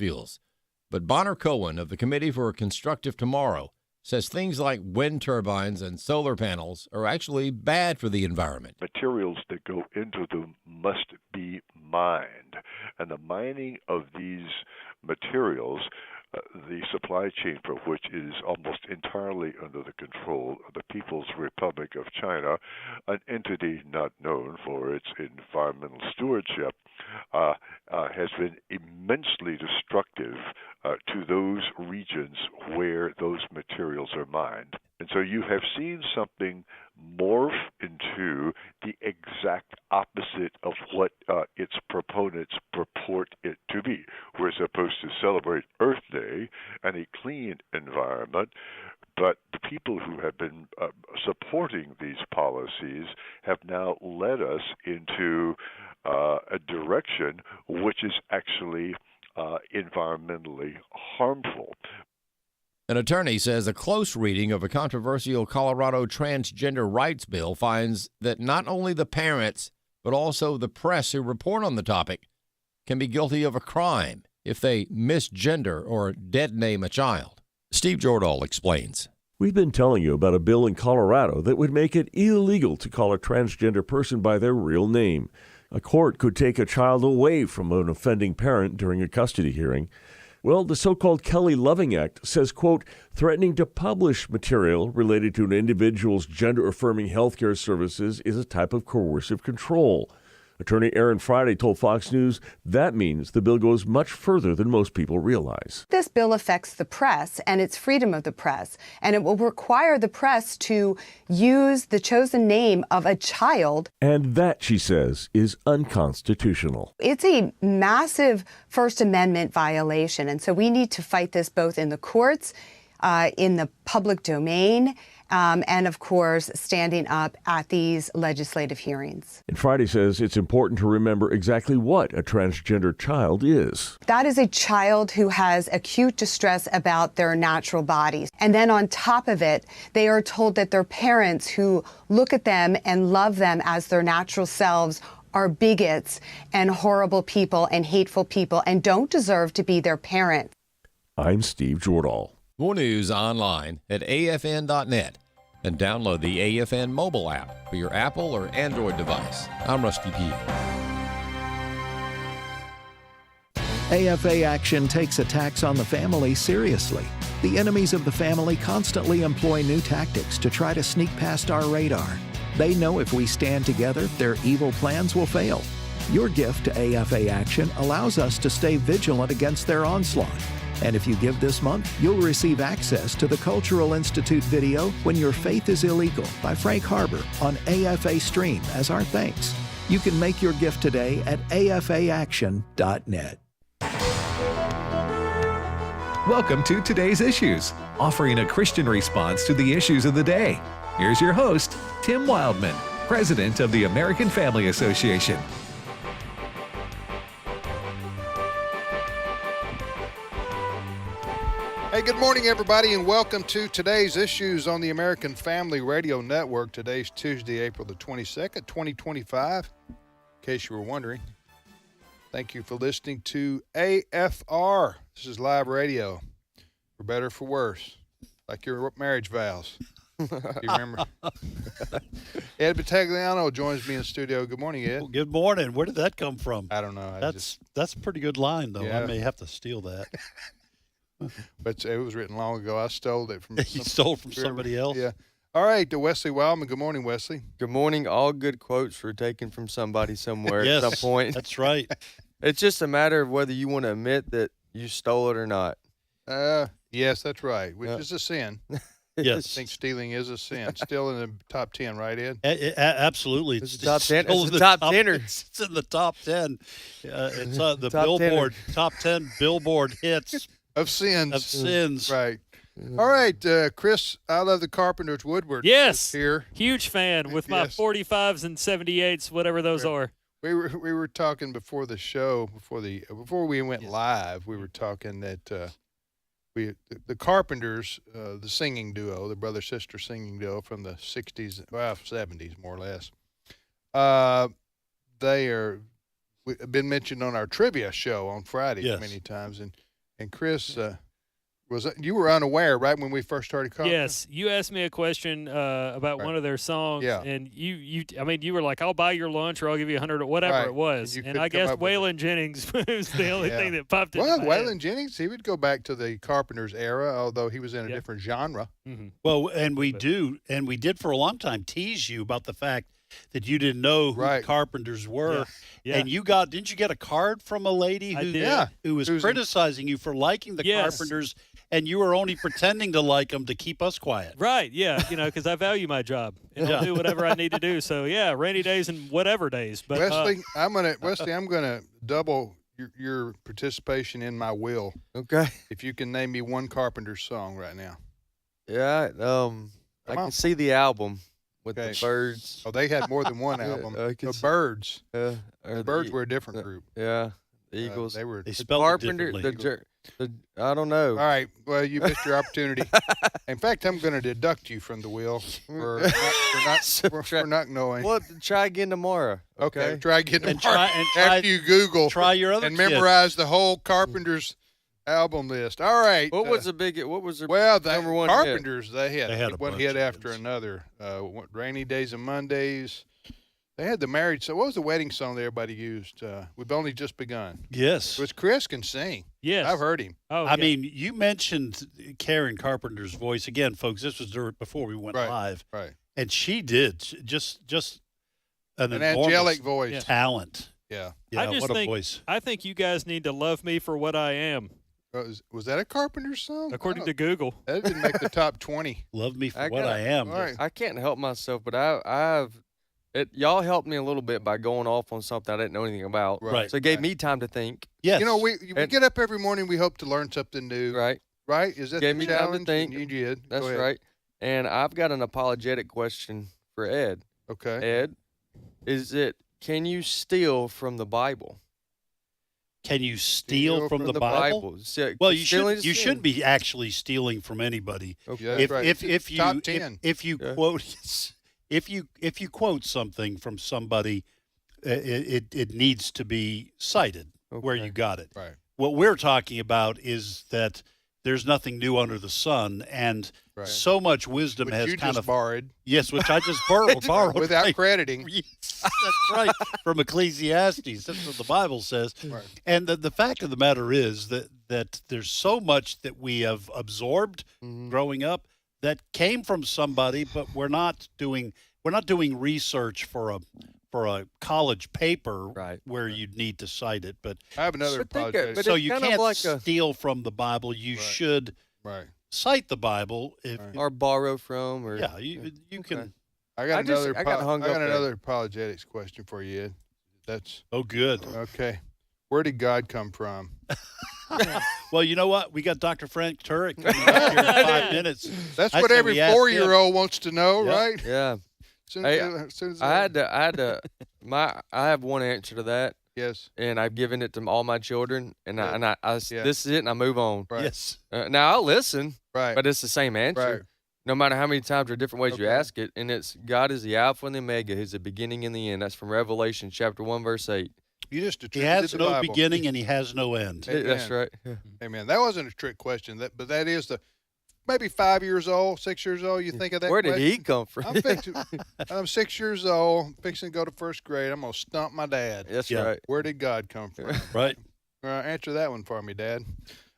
fuels. But Bonner Cohen of the Committee for a Constructive Tomorrow says things like wind turbines and solar panels are actually bad for the environment. Materials that go into them must be mined, and the mining of these materials, the supply chain for which is almost entirely under the control of the People's Republic of China, an entity not known for its environmental stewardship, has been immensely destructive to those regions where those materials are mined. And so you have seen something morph into the exact opposite of what its proponents purport it to be. We're supposed to celebrate Earth Day and a clean environment, but the people who have been supporting these policies have now led us into a direction which is actually environmentally harmful. An attorney says a close reading of a controversial Colorado transgender rights bill finds that not only the parents, but also the press who report on the topic can be guilty of a crime if they misgender or dead name a child. Steve Jordahl explains. We've been telling you about a bill in Colorado that would make it illegal to call a transgender person by their real name. A court could take a child away from an offending parent during a custody hearing. Well, the so-called Kelly Loving Act says, quote, threatening to publish material related to an individual's gender-affirming healthcare services is a type of coercive control. Attorney Aaron Friday told Fox News that means the bill goes much further than most people realize. This bill affects the press and its freedom of the press, and it will require the press to use the chosen name of a child. And that, she says, is unconstitutional. It's a massive First Amendment violation, and so we need to fight this both in the courts, in the public domain, and, of course, standing up at these legislative hearings. And Friday says it's important to remember exactly what a transgender child is. That is a child who has acute distress about their natural bodies. And then on top of it, they are told that their parents who look at them and love them as their natural selves are bigots and horrible people and hateful people and don't deserve to be their parents. I'm Steve Jordahl. More news online at afn.net and download the AFN mobile app for your Apple or Android device. I'm Rusty P. AFA Action takes attacks on the family seriously. The enemies of the family constantly employ new tactics to try to sneak past our radar. They know if we stand together, their evil plans will fail. Your gift to AFA Action allows us to stay vigilant against their onslaught. And if you give this month, you'll receive access to the Cultural Institute video When Your Faith is Illegal by Frank Harbor on AFA Stream as our thanks. You can make your gift today at afaaction.net. Welcome to Today's Issues, offering a Christian response to the issues of the day. Here's your host, Tim Wildman, President of the American Family Association. Hey, good morning, everybody, and welcome to Today's Issues on the American Family Radio Network. Today's Tuesday, April the 22nd, 2025, in case you were wondering. Thank you for listening to AFR. This is live radio, for better or for worse, like your marriage vows. You remember? Ed Battagliano joins me in studio. Good morning, Ed. Well, good morning. Where did that come from? I don't know. That's a pretty good line, though. Yeah. I may have to steal that. But it was written long ago. I stole it from You stole from somebody else? Yeah. All right, to Wesley Wildman. Good morning, Wesley. Good morning. All good quotes were taken from somebody somewhere Yes, at some point. That's right. It's just a matter of whether you want to admit that you stole it or not. Yes, that's right, which is a sin. Yes. I think stealing is a sin. Still in the top 10, right, Ed? Absolutely. It's the top 10. still It's in the top 10. It's in the top 10. It's the Top Billboard, top 10 Billboard hits Of sins. of sins. Right. All right, Chris, I Love the Carpenters Woodward. Yes. Is here. Huge fan with my Yes. 45s and 78s, whatever those are. We were talking before the show, before we went live. We were talking that the Carpenters, the singing duo, the brother sister singing duo from the 60s, well 70s more or less. We've been mentioned on our trivia show on Friday Yes. many times, and And Chris, you were unaware, right, when we first started calling? Yes, you asked me a question about one of their songs, Yeah. and you were like, "I'll buy your lunch, or I'll give you 100, or whatever Right. it was." And you And couldn't I come guess up with it. Waylon Jennings was the only thing that popped into Well, my Waylon head. Jennings, he would go back to the Carpenters era, although he was in a different genre. Mm-hmm. Well, and we did for a long time tease you about the fact that you didn't know who the Carpenters were. Yeah. And didn't you get a card from a lady I who, did. who was criticizing you for liking the Yes. Carpenters, and you were only pretending to like them to keep us quiet? Right, yeah, because I value my job and I'll do whatever I need to do. So yeah, rainy days and whatever days. But Wesley, I'm gonna double your participation in my will. Okay. If you can name me one Carpenters song right now. Yeah. I can see the album with Okay. the Birds. Oh, they had more than one album. The Birds. The The Birds were a different group. Yeah. The Eagles. They were. They the spelled it Carpenter. differently. I don't know. All right. Well, you missed your opportunity. In fact, I'm going to deduct you from the wheel for not knowing. Well, try again tomorrow. Okay. Try again And tomorrow. try- After you Google. Try your other and kid. memorize the whole Carpenters album list. All right. What was their Well, the number one hit? Carpenters, they had a one bunch hit of after hits. another. Rainy Days and Mondays. They had the married song. What was the wedding song that everybody used? We've only just begun. Yes. Which Chris can sing. yes, I've heard him. Oh, I yeah. mean, you mentioned Karen Carpenter's voice again, folks. This was before we went Right. live, Right. and she did just an enormous angelic voice. talent. Yeah. Yeah, I just what a think voice. I think you guys need to love me for what I am, Was that a Carpenters song? according to Google. That didn't make the top 20. Love me for I what got I it. am. All right. I can't help myself, but y'all helped me a little bit by going off on something I didn't know anything about. Right. So it gave me time to think. Yes. You know, we And- get up every morning. We hope to learn something new. Right. Right? Is that Gave the me time to challenge? think. And you did. That's Go ahead. right. And I've got an apologetic question for Ed. Okay. Ed, can you steal from the Bible? Can you steal from the Bible? So, Well, you stealing is should sin. shouldn't be actually stealing from anybody. Okay. Yeah, that's If right. if you Top 10. if you Yeah. quote if you quote something from somebody, it needs to be cited where Okay. you got it. Right. What we're talking about is that there's nothing new under the sun, and Right. so much wisdom Which has you kind just of borrowed yes, which I just borrowed without right. crediting. Yes, that's right, from Ecclesiastes. That's what the Bible says. Right. And the fact of the matter is that there's so much that we have absorbed Mm-hmm. growing up that came from somebody, but we're not doing research for a college paper Right. where you'd need to cite it. But I have another But think, apologetic. but so it's you kind of can't like a- steal from the Bible. You Right. should Right. cite the Bible. If or borrow from, or yeah, you can. I got I got hung up there. another apologetics question for you, Ed. That's Oh, good. okay. Where did God come from? Well, you know what? We got Dr. Frank Turek coming up here in 5 minutes. That's I what say every we ask him. 4-year-old wants to know, Yep. right? yeah. As soon as I had to. I have one answer to that, Yes. and I've given it to all my children, and I Yeah. this is it, and I move on. Right. Yes. Now I'll listen, Right. but it's the same answer. Right. No matter how many times or different ways you Okay. ask it, and it's God is the Alpha and the Omega. He's the beginning and the end. That's from Revelation chapter 1 verse 8. You just He attributed has the no Bible. beginning and he has no end. Amen. That's right. Yeah. Amen. That wasn't a trick question. But that is maybe 5 years old, 6 years old. You think of that? Where did he question? come from? I'm 6 years old, fixing to go to first grade. I'm gonna stump my dad. That's Yeah. right. Where did God come from? Right. Answer that one for me, Dad.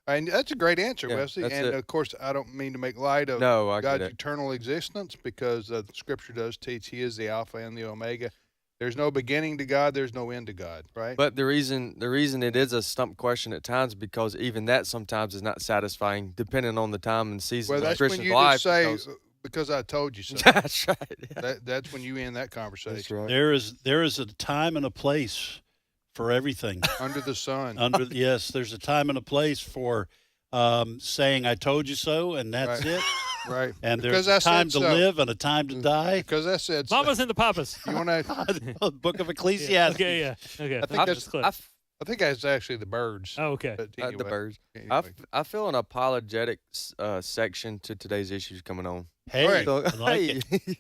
And that's a great answer, Yeah, Wesley. that's And it. of course, I don't mean to make light of No, I get God's it. eternal existence, because the Scripture does teach He is the Alpha and the Omega. There's no beginning to God. There's no end to God. Right? But the reason it is a stump question at times, because even that sometimes is not satisfying, depending on the time and season well, of a that's when Christian's you life. just say, because- because I told you so. That's right. Yeah. That's when you end that conversation. That's right. There is a time and a place for everything. Under the sun. Yes, there's a time and a place for saying "I told you so," and that's Right. it. Right. And Because there's I a time to said so. live and a time to die. Because I said so. Mamas and the papas. You want to? Book of Ecclesiastes. Okay, yeah. Okay. I think that's clip. I think that's actually the birds. Oh, okay. But The anyway, birds. anyway. I feel an apologetic section to today's issues coming on. Hey, All right. I like it.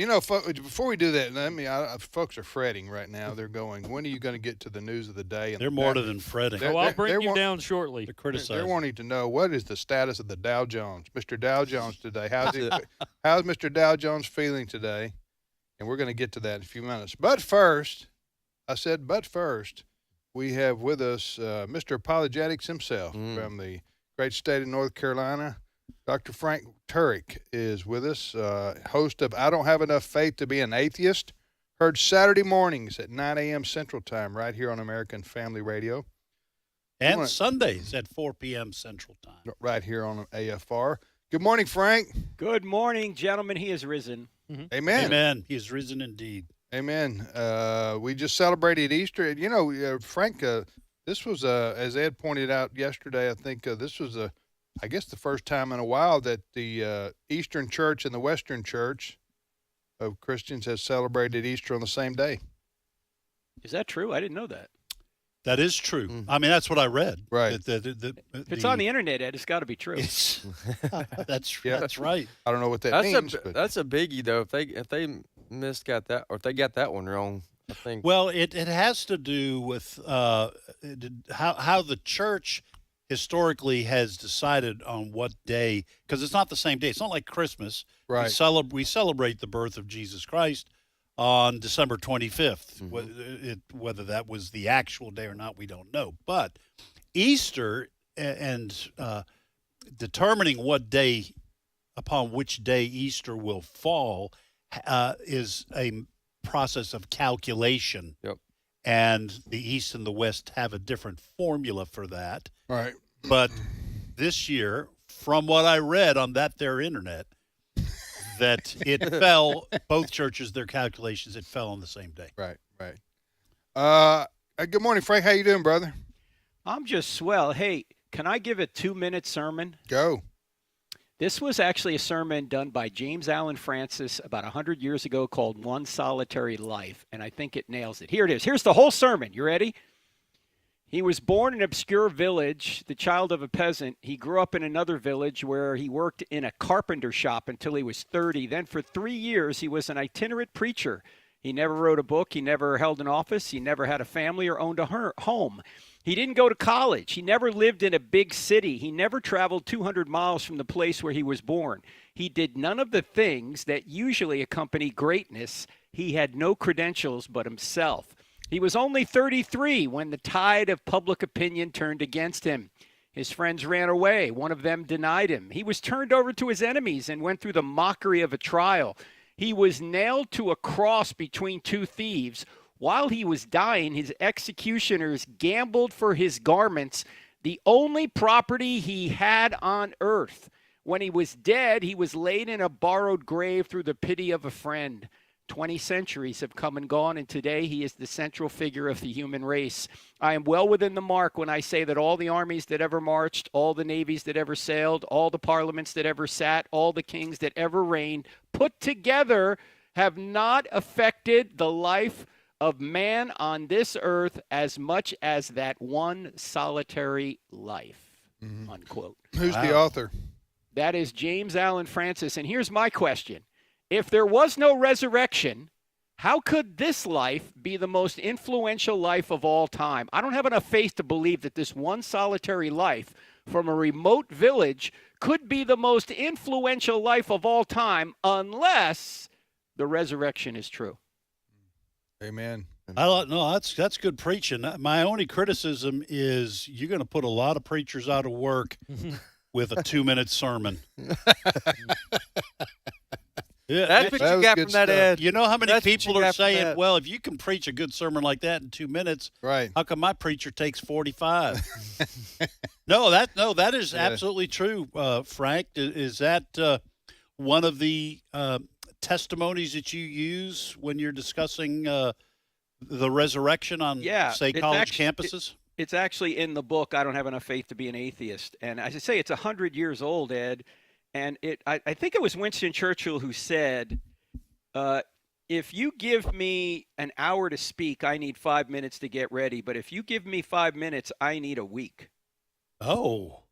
Before we do that, folks are fretting right now. They're going, when are you going to get to the news of the day? And they're more than fretting. I'll bring you down shortly. They're criticizing. They're wanting to know, what is the status of the Dow Jones? Mr. Dow Jones today. How's Mr. Dow Jones feeling today? And we're going to get to that in a few minutes. But first, we have with us Mr. Apologetics himself from the great state of North Carolina. Dr. Frank Turek is with us, host of I Don't Have Enough Faith to Be an Atheist, heard Saturday mornings at 9 a.m. Central Time right here on American Family Radio. And Sundays at 4 p.m. Central Time. Right here on AFR. Good morning, Frank. Good morning, gentlemen. He is risen. Mm-hmm. Amen. Amen. He is risen indeed. Amen. We just celebrated Easter. Frank, this was, as Ed pointed out yesterday, I think this was I guess the first time in a while that the Eastern Church and the Western Church of Christians has celebrated Easter on the same day. Is that true? I didn't know that. That is true. Mm-hmm. I mean, that's what I read. Right. If it's on the internet, Ed, it's got to be true. That's right. I don't know what that means. That's a biggie, though. If they got that, or if they got that one wrong, I think. Well, it has to do with how the church historically has decided on what day, because it's not the same day. It's not like Christmas. Right. We celebrate the birth of Jesus Christ on December 25th. Mm-hmm. Whether that was the actual day or not, we don't know. But Easter and determining upon which day Easter will fall is a process of calculation. Yep. And the East and the West have a different formula for that. Right. But this year, from what I read on their internet, that it fell, both churches, their calculations, it fell on the same day. Right. Good morning, Frank. How you doing, brother? I'm just swell. Hey, can I give a 2-minute sermon? Go. This was actually a sermon done by James Allen Francis about 100 years ago called One Solitary Life, and I think it nails it. Here it is. Here's the whole sermon. You ready? He was born in an obscure village, the child of a peasant. He grew up in another village where he worked in a carpenter shop until he was 30. Then for 3 years, he was an itinerant preacher. He never wrote a book. He never held an office. He never had a family or owned a home. He didn't go to college. He never lived in a big city. He never traveled 200 miles from the place where he was born. He did none of the things that usually accompany greatness. He had no credentials but himself. He was only 33 when the tide of public opinion turned against him. His friends ran away. One of them denied him. He was turned over to his enemies and went through the mockery of a trial. He was nailed to a cross between two thieves. While he was dying, his executioners gambled for his garments, the only property he had on earth. When he was dead, he was laid in a borrowed grave through the pity of a friend. 20 centuries have come and gone, and today he is the central figure of the human race. I am well within the mark when I say that all the armies that ever marched, all the navies that ever sailed, all the parliaments that ever sat, all the kings that ever reigned, put together have not affected the life of man on this earth as much as that one solitary life, unquote. Who's the author? That is James Allen Francis. And here's my question. If there was no resurrection, how could this life be the most influential life of all time? I don't have enough faith to believe that this one solitary life from a remote village could be the most influential life of all time unless the resurrection is true. Amen. No, that's good preaching. My only criticism is you're going to put a lot of preachers out of work with a 2-minute sermon. Yeah, that's what you got from that, Ed. You know how many people are saying, well, if you can preach a good sermon like that in 2 minutes, right? How come my preacher takes 45? that is absolutely true, Frank. Is that one of the testimonies that you use when you're discussing the resurrection on, say, college campuses? It's actually in the book, I Don't Have Enough Faith to Be an Atheist. And as I say, it's 100 years old, Ed. And I think it was Winston Churchill who said, if you give me an hour to speak, I need 5 minutes to get ready. But if you give me 5 minutes, I need a week. Oh.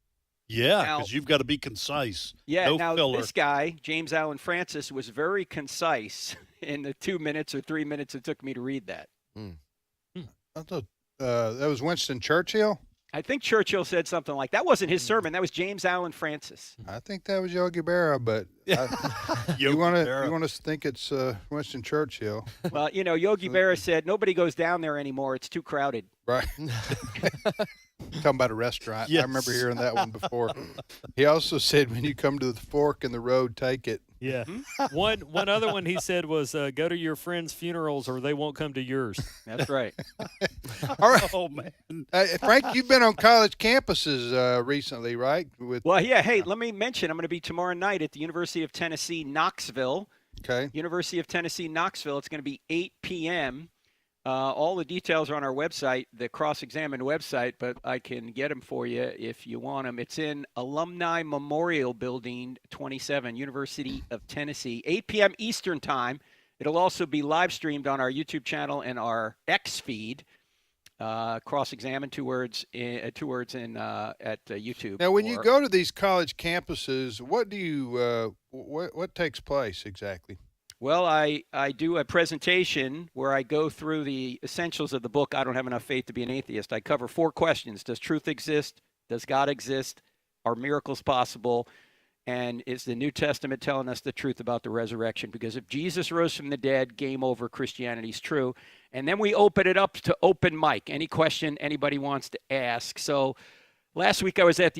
Yeah, Now- because you've got to be concise. Yeah, no now filler. this guy, James Allen Francis, was very concise in the 2 minutes or 3 minutes it took me to read that. I thought that was Winston Churchill. I think Churchill said something like that. Wasn't his sermon. That was James Allen Francis. I think that was Yogi Berra, but you want to think it's Winston Churchill, Well, Yogi Berra said nobody goes down there anymore. It's too crowded. right? Talking about a restaurant. Yes. I remember hearing that one before. He also said, when you come to the fork in the road, take it. Yeah. One other one he said was go to your friends' funerals or they won't come to yours. That's right. All right. Oh, man. Frank, you've been on college campuses recently, right? Well, yeah. Hey, let me mention I'm going to be tomorrow night at the University of Tennessee, Knoxville. Okay. University of Tennessee, Knoxville. It's going to be 8 p.m. All the details are on our website, the Cross-Examine website, but I can get them for you if you want them. It's in Alumni Memorial Building 27, University of Tennessee, 8 p.m. Eastern Time. It'll also be live streamed on our YouTube channel and our X feed. Cross-Examine, two words at YouTube. Now, when you go to these college campuses, what do you what takes place exactly? Well, I do a presentation where I go through the essentials of the book, I Don't Have Enough Faith to Be an Atheist. I cover 4 questions. Does truth exist? Does God exist? Are miracles possible? And is the New Testament telling us the truth about the resurrection? Because if Jesus rose from the dead, game over, Christianity's true. And then we open it up to open mic, any question anybody wants to ask. So last week I was at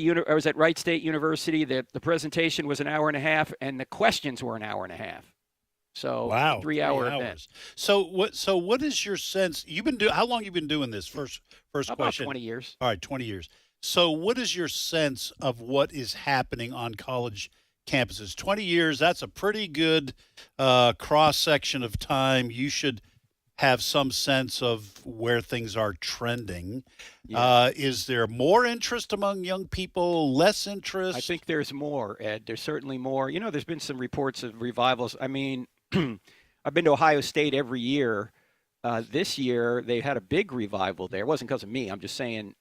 Wright State University. The presentation was an hour and a half, and the questions were an hour and a half. So Wow, 3 hour 3 hours. event. So what is your sense? How long you been doing this? First About question. 20 years. All right, 20 years. So what is your sense of what is happening on college campuses? 20 years, that's a pretty good cross-section of time. You should have some sense of where things are trending. Yeah. Is there more interest among young people, less interest? I think there's more, Ed. There's certainly more. There's been some reports of revivals. I mean, I've been to Ohio State every year. This year, they had a big revival there. It wasn't because of me. I'm just saying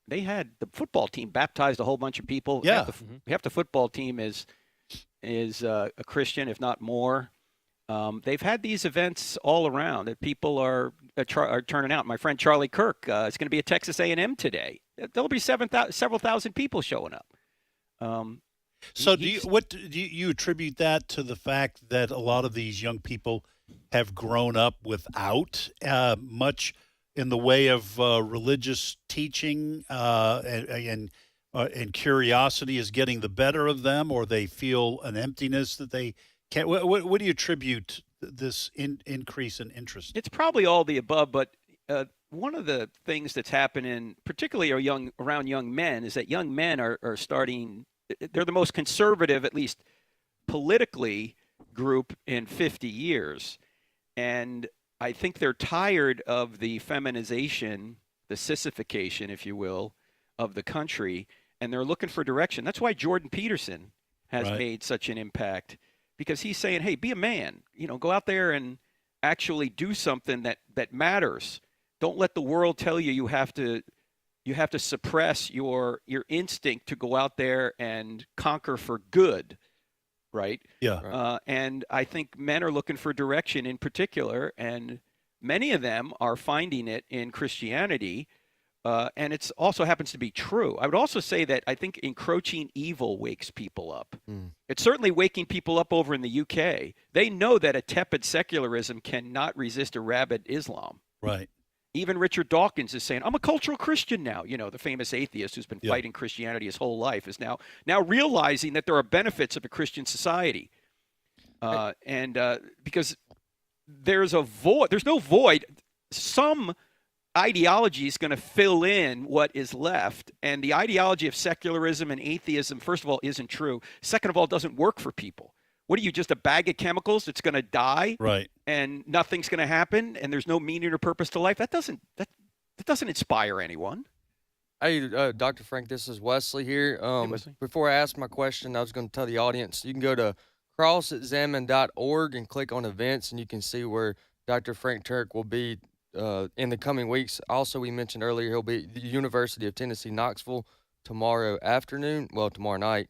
they had the football team baptized a whole bunch of people. Yeah. Half the football team is a Christian, if not more. They've had these events all around that people are turning out. My friend Charlie Kirk is going to be at Texas A&M today. There'll be several thousand people showing up. So do you attribute that to the fact that a lot of these young people have grown up without much in the way of religious teaching and curiosity is getting the better of them, or they feel an emptiness that they can't? What do you attribute this increase in interest? It's probably all the above, but one of the things that's happening, particularly around young men, is that young men are starting. They're the most conservative, at least politically, group in 50 years. And I think they're tired of the feminization, the sissification, if you will, of the country, and they're looking for direction. That's why Jordan Peterson has made such an impact, because he's saying, hey, be a man. Go out there and actually do something that matters. Don't let the world tell you you have to suppress your instinct to go out there and conquer for good, right? Yeah. And I think men are looking for direction in particular, and many of them are finding it in Christianity, and it also happens to be true. I would also say that I think encroaching evil wakes people up. It's certainly waking people up over in the UK. They know that a tepid secularism cannot resist a rabid Islam. Right. Even Richard Dawkins is saying, I'm a cultural Christian now. The famous atheist who's been fighting Christianity his whole life is now realizing that there are benefits of a Christian society. Because there's no void. Some ideology is going to fill in what is left. And the ideology of secularism and atheism, first of all, isn't true. Second of all, doesn't work for people. What are you, just a bag of chemicals that's going to die? Right. And nothing's going to happen, and there's no meaning or purpose to life? That doesn't inspire anyone. Hey, Dr. Frank, this is Wesley here. Hey, Wesley. Before I ask my question, I was going to tell the audience, you can go to crossexamine.org and click on events, and you can see where Dr. Frank Turek will be in the coming weeks. Also, we mentioned earlier he'll be at the University of Tennessee, Knoxville tomorrow afternoon. Well, tomorrow night.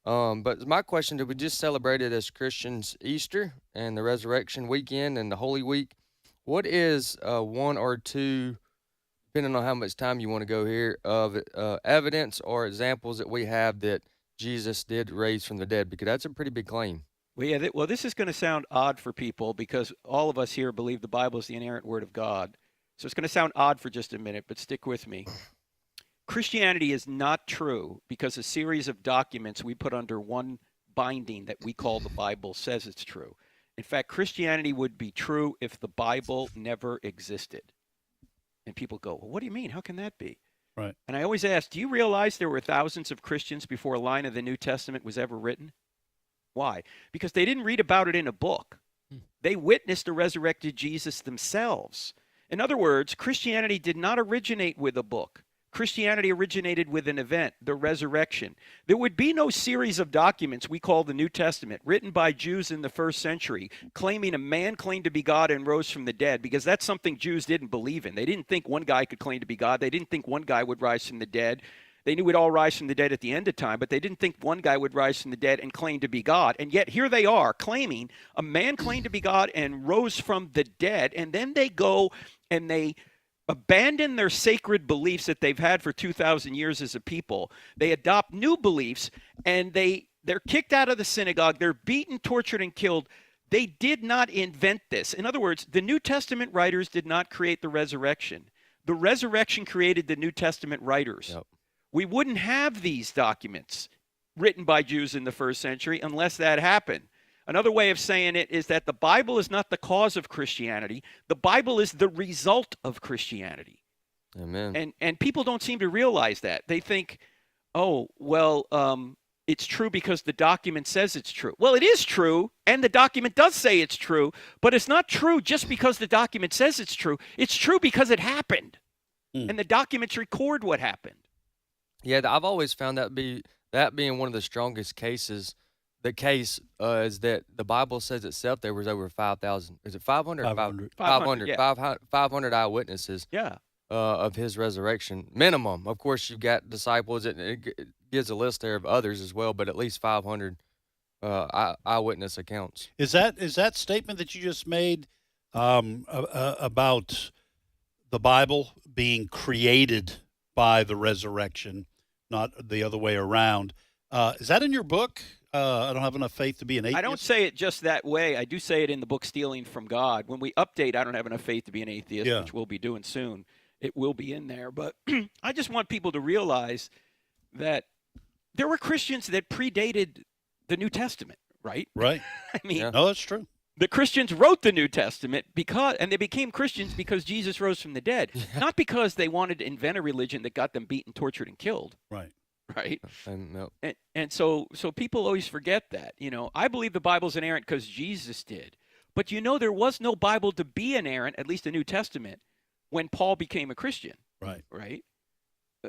But my question, did we just celebrate it as Christians Easter and the Resurrection Weekend and the Holy Week? What is one or two, depending on how much time you want to go here, of evidence or examples that we have that Jesus did raise from the dead? Because that's a pretty big claim. Well, yeah. Well, this is going to sound odd for people because all of us here believe the Bible is the inerrant word of God. So it's going to sound odd for just a minute, but stick with me. Christianity is not true because a series of documents we put under one binding that we call the Bible says it's true. In fact, Christianity would be true if the Bible never existed. And people go, well, what do you mean? How can that be? Right. And I always ask, do you realize there were thousands of Christians before a line of the New Testament was ever written? Why? Because they didn't read about it in a book. They witnessed the resurrected Jesus themselves. In other words, Christianity did not originate with a book. Christianity originated with an event, the resurrection. There would be no series of documents we call the New Testament, written by Jews in the first century, claiming a man claimed to be God and rose from the dead, because that's something Jews didn't believe in. They didn't think one guy could claim to be God. They didn't think one guy would rise from the dead. They knew we'd all rise from the dead at the end of time, but they didn't think one guy would rise from the dead and claim to be God. And yet here they are claiming a man claimed to be God and rose from the dead, and then they go and they abandon their sacred beliefs that they've had for 2,000 years as a people. They adopt new beliefs, and they're kicked out of the synagogue. They're beaten, tortured, and killed. They did not invent this. In other words, the New Testament writers did not create the resurrection. The resurrection created the New Testament writers. Yep. We wouldn't have these documents written by Jews in the first century unless that happened. Another way of saying it is that the Bible is not the cause of Christianity. The Bible is the result of Christianity. Amen. And people don't seem to realize that. They think, oh, well, it's true because the document says it's true. Well, it is true, and the document does say it's true, but it's not true just because the document says it's true. It's true because it happened, and the documents record what happened. Yeah, I've always found that being one of the strongest cases. The case is that the Bible says itself there was over 5,000. Is it 500? 500. 500. Yeah. 500 eyewitnesses. Yeah. Of his resurrection, minimum. Of course, you've got disciples. It gives a list there of others as well, but at least 500 eyewitness accounts. Is that statement that you just made about the Bible being created by the resurrection, not the other way around? Is that in your book? I don't have enough faith to be an atheist. I don't say it just that way. I do say it in the book Stealing from God. When we update, I don't have enough faith to be an atheist, which we'll be doing soon. It will be in there. But I just want people to realize that there were Christians that predated the New Testament, right? Right. I mean, no, that's true. The Christians wrote the New Testament and they became Christians because Jesus rose from the dead, not because they wanted to invent a religion that got them beaten, tortured, and killed. Right. Right. No. And so people always forget that. I believe the Bible's inerrant because Jesus did. But there was no Bible to be inerrant, at least the New Testament, when Paul became a Christian. Right. Right.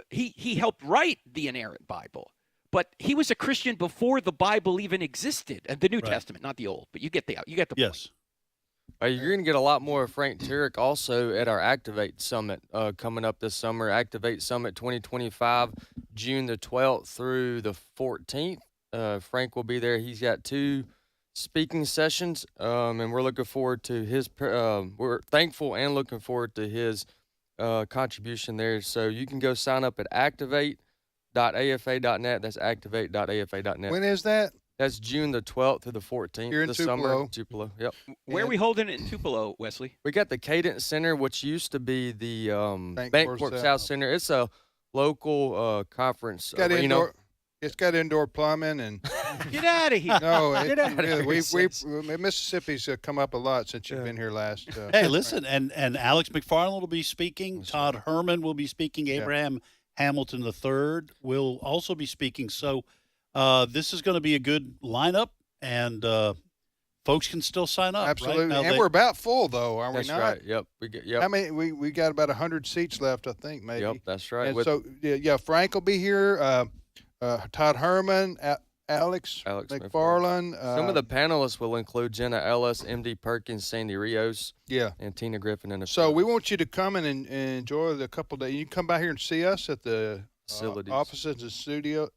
He helped write the inerrant Bible, but he was a Christian before the Bible even existed, and the New Testament, not the Old. But you get the point. Yes. You're going to get a lot more of Frank Turek also at our Activate Summit coming up this summer. Activate Summit 2025, June the 12th through the 14th. Frank will be there. He's got 2 speaking sessions, and we're looking forward to his. We're thankful and looking forward to his contribution there. So you can go sign up at activate.afa.net. That's activate.afa.net. When is that? That's June the 12th through the 14th. Here in this Tupelo. summer. Tupelo, yep. Where are we holding it in Tupelo, Wesley? We got the Cadence Center, which used to be the Bancorp South. South Center. It's a local conference. It's got indoor plumbing and. Get out of here! No, Get out of here. Mississippi's come up a lot since you've been here last. Hey, listen, and Alex McFarland will be speaking. Todd Herman will be speaking. Abraham Hamilton III will also be speaking. So this is going to be a good lineup, and folks can still sign up. Absolutely, right? and we're about full though, are That's we not? right. Yep. I mean, we got about 100 seats left, I think, maybe. Yep, that's right. And Frank will be here. Todd Herman, Alex McFarland. Some of the panelists will include Jenna Ellis, M.D. Perkins, Sandy Rios, and Tina Griffin. And so we want you to come and enjoy the couple days. You can come by here and see us at the facilities. Offices and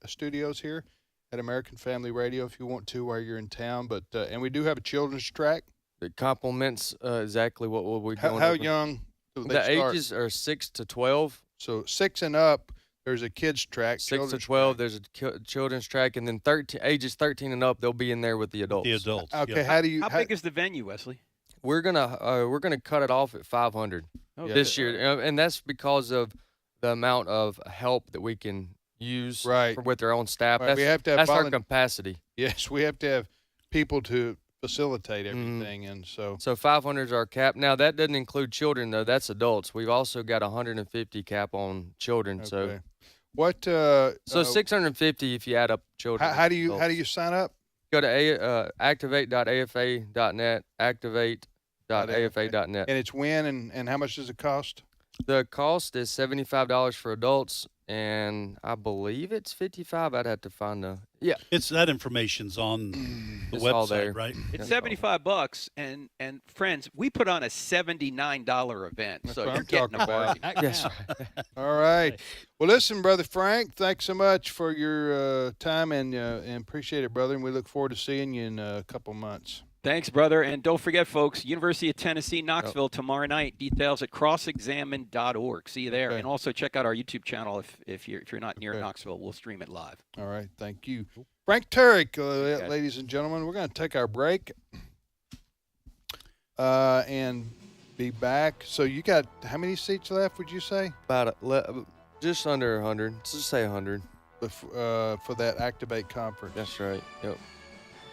studios here at American Family Radio if you want to while you're in town. But and we do have a children's track. It complements exactly what we're doing. How young do they the start? ages are 6 to 12. So 6 and up, there's a kids track. 6 to 12, there's a children's track, and then ages 13 and up, they'll be in there with the adults. The adults. Okay, yeah. How big is the venue, Wesley? We're gonna cut it off at 500 this year, and that's because of the amount of help that we can use with our own staff. Right. We have to have that's our capacity. Yes, we have to have people to facilitate everything, and so 500 is our cap. Now that doesn't include children though; that's adults. We've also got 150 cap on children. Okay. So what? 650 if you add up children. How do you sign up? Go to activate.afa.net. Activate.afa.net. And it's when and how much does it cost? The cost is $75 for adults, and I believe it's $55. I'd have to find It's that information's on the It's all website, there. right? It's $75, and friends, we put on a $79 event, That's so what you're I'm getting a talking about. bargain. Yes. All right. Well, listen, Brother Frank, thanks so much for your time and appreciate it, brother. And we look forward to seeing you in a couple months. Thanks, brother. And don't forget, folks, University of Tennessee, Knoxville, tomorrow night. Details at crossexamine.org. See you there. Okay. And also check out our YouTube channel if you're not near Knoxville. We'll stream it live. All right. Thank you. Frank Turek, ladies and gentlemen. We're going to take our break and be back. So you got how many seats left, would you say? About just under 100. Let's just say 100. For that Activate conference. That's right. Yep.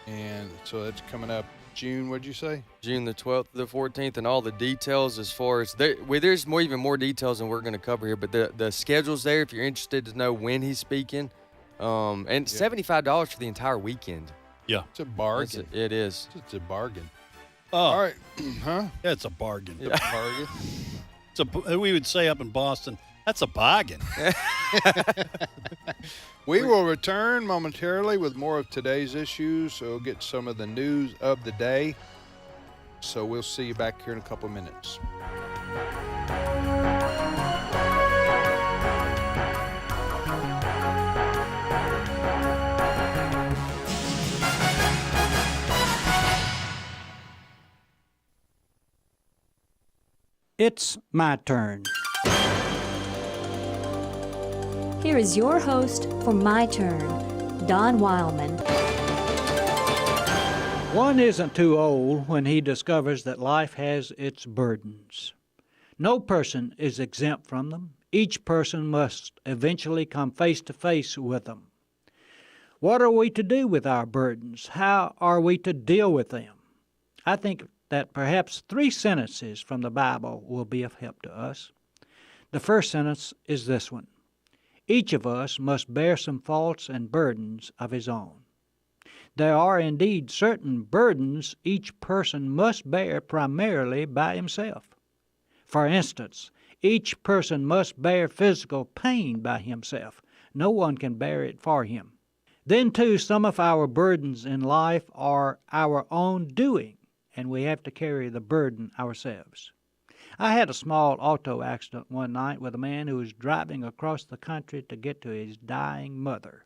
And so that's coming up June, what'd you say? June the 12th, the 14th, and all the details as far as there's even more details than we're going to cover here. But the schedule's there if you're interested to know when he's speaking. And $75 for the entire weekend. Yeah, it's a bargain. It is. It's a bargain. Oh, all right, huh? Yeah, it's a bargain. It's a bargain. We would say up in Boston, that's a bargain. We will return momentarily with more of today's issues. So we'll get some of the news of the day. So we'll see you back here in a couple of minutes. It's my turn. Here is your host for My Turn, Don Wildman. One isn't too old when he discovers that life has its burdens. No person is exempt from them. Each person must eventually come face to face with them. What are we to do with our burdens? How are we to deal with them? I think that perhaps 3 sentences from the Bible will be of help to us. The first sentence is this one. Each of us must bear some faults and burdens of his own. There are indeed certain burdens each person must bear primarily by himself. For instance, each person must bear physical pain by himself. No one can bear it for him. Then, too, some of our burdens in life are our own doing, and we have to carry the burden ourselves. I had a small auto accident one night with a man who was driving across the country to get to his dying mother.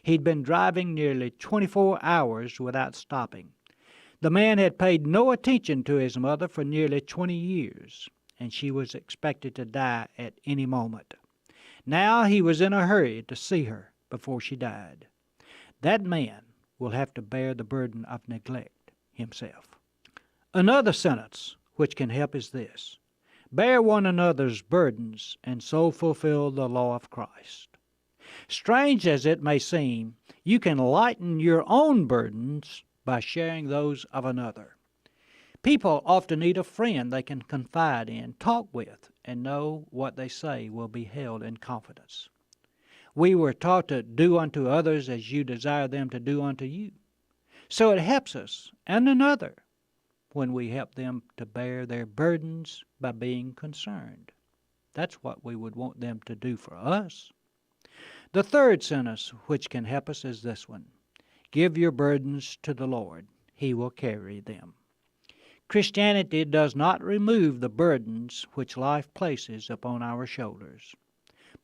He'd been driving nearly 24 hours without stopping. The man had paid no attention to his mother for nearly 20 years, and she was expected to die at any moment. Now he was in a hurry to see her before she died. That man will have to bear the burden of neglect himself. Another sentence which can help is this. Bear one another's burdens, and so fulfill the law of Christ. Strange as it may seem, you can lighten your own burdens by sharing those of another. People often need a friend they can confide in, talk with, and know what they say will be held in confidence. We were taught to do unto others as you desire them to do unto you. So it helps us and another when we help them to bear their burdens by being concerned. That's what we would want them to do for us. The third sentence which can help us is this one. Give your burdens to the Lord. He will carry them. Christianity does not remove the burdens which life places upon our shoulders,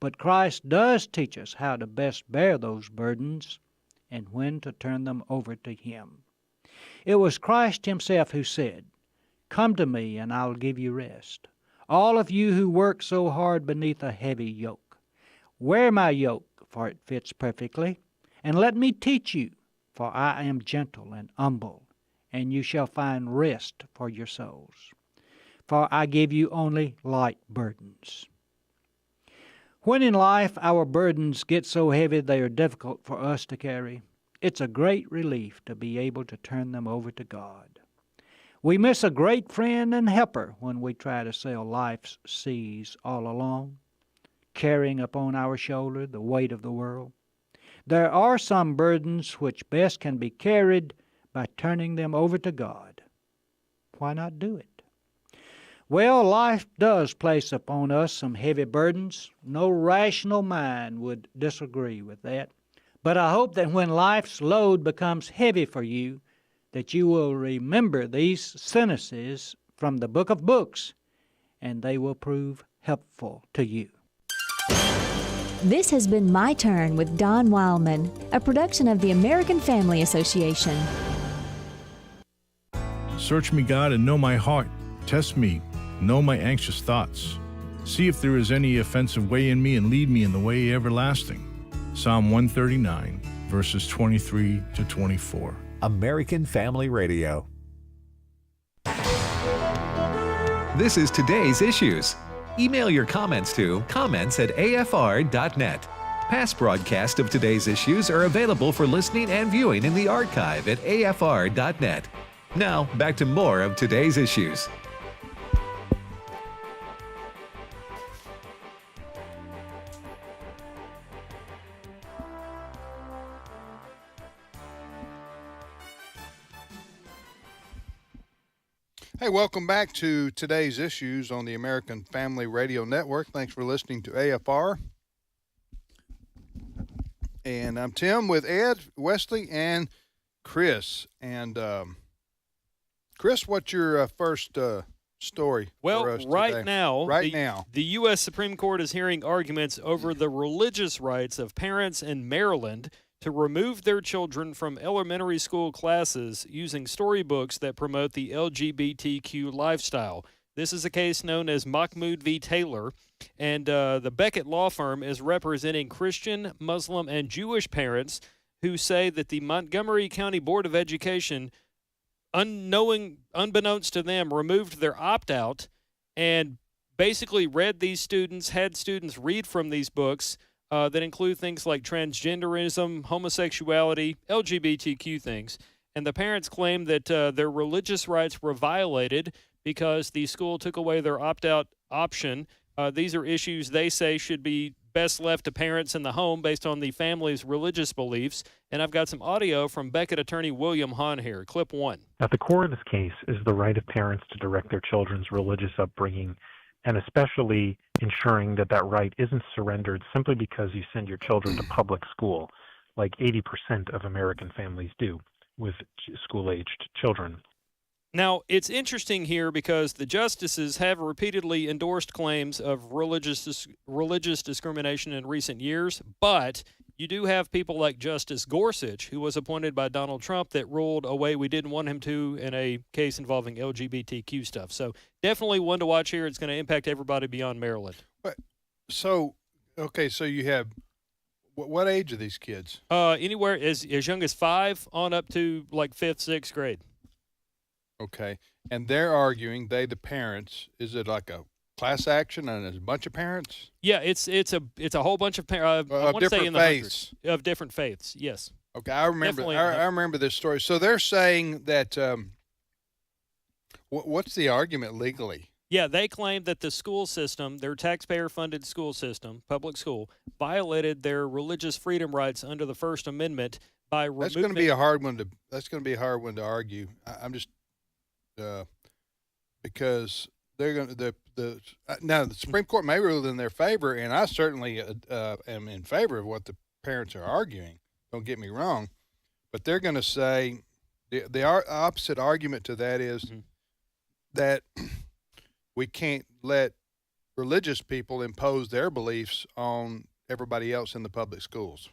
But Christ does teach us how to best bear those burdens and when to turn them over to Him. It was Christ Himself who said, "Come to me, and I'll give you rest. All of you who work so hard beneath a heavy yoke. Wear my yoke, for it fits perfectly, and let me teach you, for I am gentle and humble, and you shall find rest for your souls. For I give you only light burdens." When in life our burdens get so heavy they are difficult for us to carry, it's a great relief to be able to turn them over to God. We miss a great friend and helper when we try to sail life's seas all alone, carrying upon our shoulder the weight of the world. There are some burdens which best can be carried by turning them over to God. Why not do it? Well, life does place upon us some heavy burdens. No rational mind would disagree with that. But I hope that when life's load becomes heavy for you, that you will remember these sentences from the book of books, and they will prove helpful to you. This has been My Turn with Don Wildman, a production of the American Family Association. Search me, God, and know my heart. Test me, know my anxious thoughts. See if there is any offensive way in me, and lead me in the way everlasting. Psalm 139, verses 23 to 24. American Family Radio. This is Today's Issues. Email your comments to comments@afr.net. Past broadcasts of Today's Issues are available for listening and viewing in the archive at afr.net. Now, back to more of Today's Issues. Hey, welcome back to Today's Issues on the American Family Radio Network. Thanks for listening to AFR. And I'm Tim with Ed, Wesley, and Chris. And Chris, what's your first story for us right today? now, the U.S. Supreme Court is hearing arguments over the religious rights of parents in Maryland to remove their children from elementary school classes using storybooks that promote the LGBTQ lifestyle. This is a case known as Mahmoud v. Taylor, and the Beckett law firm is representing Christian, Muslim, and Jewish parents who say that the Montgomery County Board of Education, unbeknownst to them, removed their opt-out and basically had students read from these books that include things like transgenderism, homosexuality, LGBTQ things. And the parents claim that their religious rights were violated because the school took away their opt-out option. These are issues they say should be best left to parents in the home based on the family's religious beliefs. And I've got some audio from Beckett attorney William Hahn here. Clip 1. At the core of this case is the right of parents to direct their children's religious upbringing, and especially ensuring that that right isn't surrendered simply because you send your children to public school, like 80% of American families do with school-aged children. Now, it's interesting here because the justices have repeatedly endorsed claims of religious discrimination in recent years, but you do have people like Justice Gorsuch, who was appointed by Donald Trump, that ruled a way we didn't want him to in a case involving LGBTQ stuff. So definitely one to watch here. It's going to impact everybody beyond Maryland. So you have, what age are these kids? Anywhere as young as 5 on up to like 5th, 6th grade. Okay, and they're arguing, the parents, is it like a class action and there's a bunch of parents? Yeah, it's a whole bunch of parents. I want to say in the hundreds of different faiths. Yes. Okay, I remember this story. So they're saying that what's the argument legally? Yeah, they claim that the school system, their taxpayer-funded school system, public school, violated their religious freedom rights under the First Amendment by removing. That's going to be a hard one to argue. I'm just because they're going to now the Supreme Court may rule in their favor, and I certainly am in favor of what the parents are arguing. Don't get me wrong, but they're going to say the opposite argument to that is that we can't let religious people impose their beliefs on everybody else in the public schools.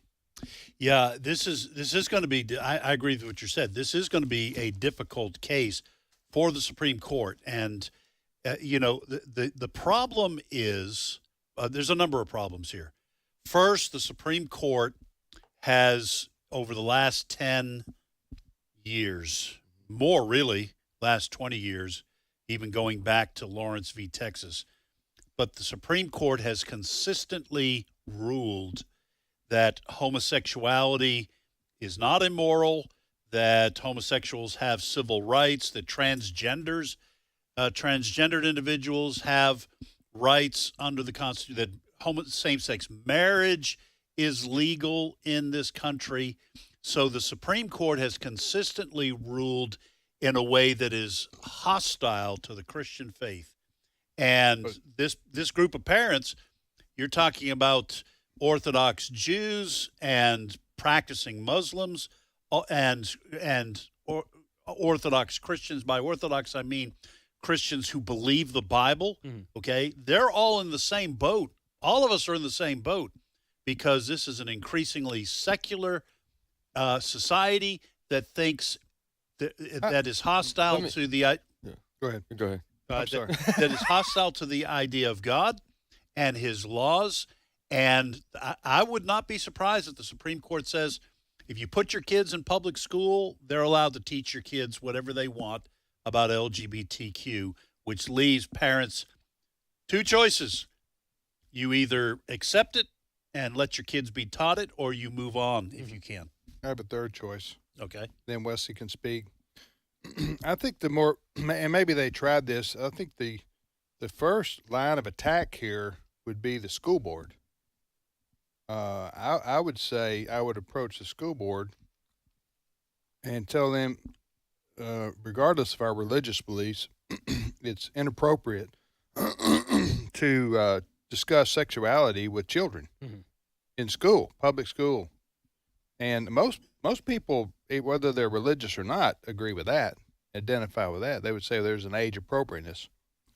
Yeah, this is going to be. I agree with what you said. This is going to be a difficult case for the Supreme Court, and the problem is there's a number of problems here. First, the Supreme Court has, over the last 10 years, more really, last 20 years, even going back to Lawrence v. Texas, but the Supreme Court has consistently ruled that homosexuality is not immoral, that homosexuals have civil rights, that transgendered individuals have rights under the Constitution, that same-sex marriage is legal in this country. So the Supreme Court has consistently ruled in a way that is hostile to the Christian faith. And this group of parents, you're talking about Orthodox Jews and practicing Muslims and Orthodox Christians. By Orthodox, I mean Christians who believe the Bible, okay? They're all in the same boat. All of us are in the same boat because this is an increasingly secular society that thinks that is hostile to the... Go ahead. I'm sorry. That is hostile to the idea of God and his laws. And I would not be surprised if the Supreme Court says, if you put your kids in public school, they're allowed to teach your kids whatever they want about LGBTQ, which leaves parents two choices. You either accept it and let your kids be taught it, or you move on if you can. I have a third choice. Okay. Then Wesley can speak. I think the more, and maybe they tried this, I think the first line of attack here would be the school board. I would say I would approach the school board and tell them, regardless of our religious beliefs, it's inappropriate to discuss sexuality with children in school, public school. And most people, whether they're religious or not, agree with that, identify with that. They would say there's an age appropriateness,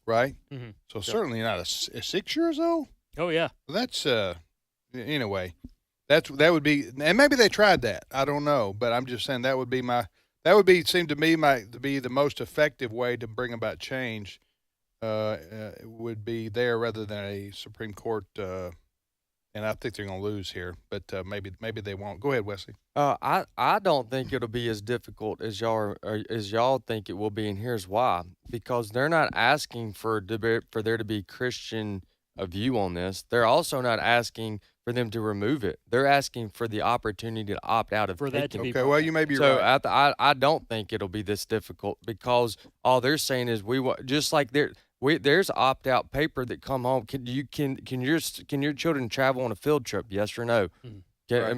right? Mm-hmm. So certainly not a 6 years old. Oh yeah. That's anyway. That would be, and maybe they tried that. I don't know, but I'm just saying that would seem to me to be the most effective way to bring about change. Would be there rather than a Supreme Court. And I think they're going to lose here, but maybe they won't. Go ahead, Wesley. I don't think it'll be as difficult as y'all think it will be, and here's why: because they're not asking for there to be Christian view on this. They're also not asking for them to remove it. They're asking for the opportunity to opt out of for that to be. Okay, well, you may be right. So I don't think it'll be this difficult because all they're saying is just like there's opt-out paper that come home. Can your children travel on a field trip? Yes or no? Mm-hmm. Right. I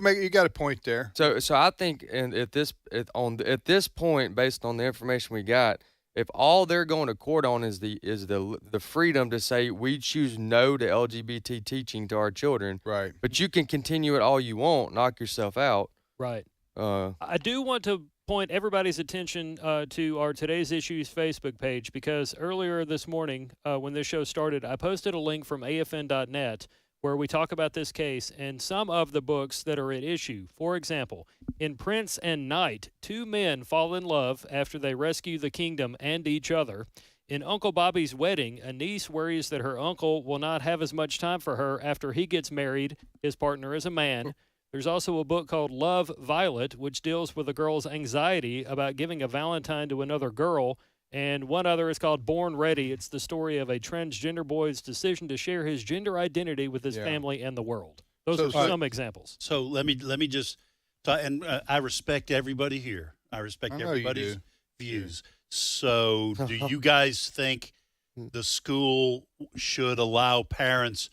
mean, you got a point there. So I think, and at this point, based on the information we got, if all they're going to court on is the freedom to say we choose no to LGBT teaching to our children, right? But you can continue it all you want, knock yourself out, right? I do want to point everybody's attention to our Today's Issues Facebook page, because earlier this morning when this show started, I posted a link from afn.net where we talk about this case and some of the books that are at issue. For example, in Prince and Knight, two men fall in love after they rescue the kingdom and each other. In Uncle Bobby's Wedding, a niece worries that her uncle will not have as much time for her after he gets married. His partner is a man. There's also a book called Love, Violet, which deals with a girl's anxiety about giving a Valentine to another girl. And one other is called Born Ready. It's the story of a transgender boy's decision to share his gender identity with his family and the world. Those are some examples. So let me just and I respect everybody here. I respect everybody's views. So do you guys think the school should allow parents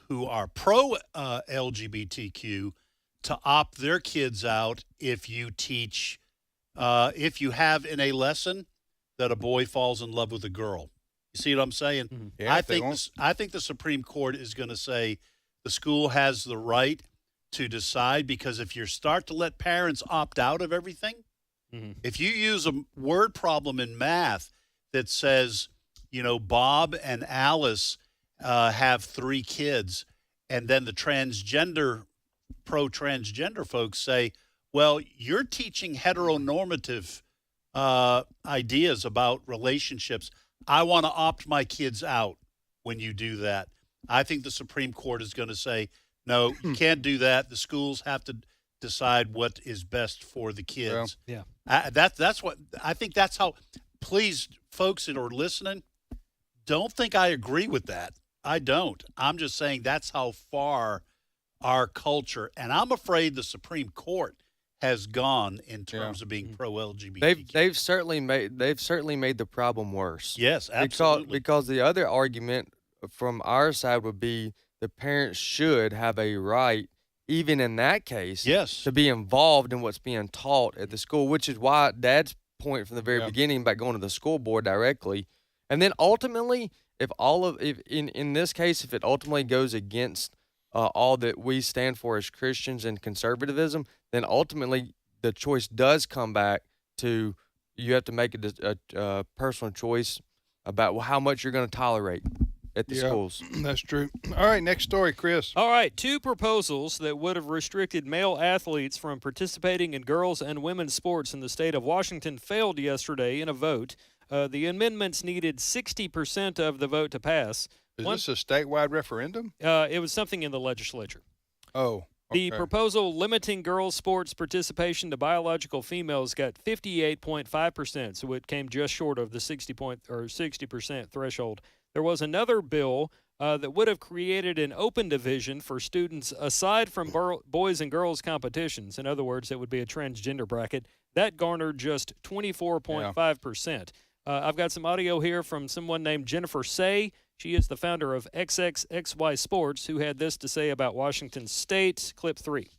who are pro LGBTQ to opt their kids out if you teach, if you have in a lesson that a boy falls in love with a girl? You see what I'm saying? Mm-hmm. Yeah, I think the Supreme Court is going to say the school has the right to decide, because if you start to let parents opt out of everything, if you use a word problem in math that says Bob and Alice have 3 kids, and then the pro-transgender folks say, well, you're teaching heteronormative ideas about relationships. I want to opt my kids out when you do that. I think the Supreme Court is going to say, no, you can't do that. The schools have to decide what is best for the kids. Yeah. That's what I think. That's how. Please, folks that are listening, don't think I agree with that. I don't. I'm just saying that's how far our culture, and I'm afraid the Supreme Court has gone in terms of being pro-LGBT. They've certainly made the problem worse. Yes, absolutely. Because the other argument from our side would be the parents should have a right, even in that case, yes, to be involved in what's being taught at the school, which is why Dad's point from the very beginning about going to the school board directly. And then ultimately, if in this case, if it ultimately goes against all that we stand for as Christians and conservatism, then ultimately the choice does come back to you have to make a personal choice about how much you're going to tolerate at the schools. That's true. All right, next story, Chris. All right, 2 proposals that would have restricted male athletes from participating in girls' and women's sports in the state of Washington failed yesterday in a vote. The amendments needed 60% of the vote to pass. Is this a statewide referendum? It was something in the legislature. Oh, The proposal limiting girls' sports participation to biological females got 58.5%, so it came just short of the 60% threshold. There was another bill that would have created an open division for students aside from boys and girls competitions. In other words, it would be a transgender bracket. That garnered just 24.5%. I've got some audio here from someone named Jennifer Say. She is the founder of XXXY Sports, who had this to say about Washington State. Clip 3.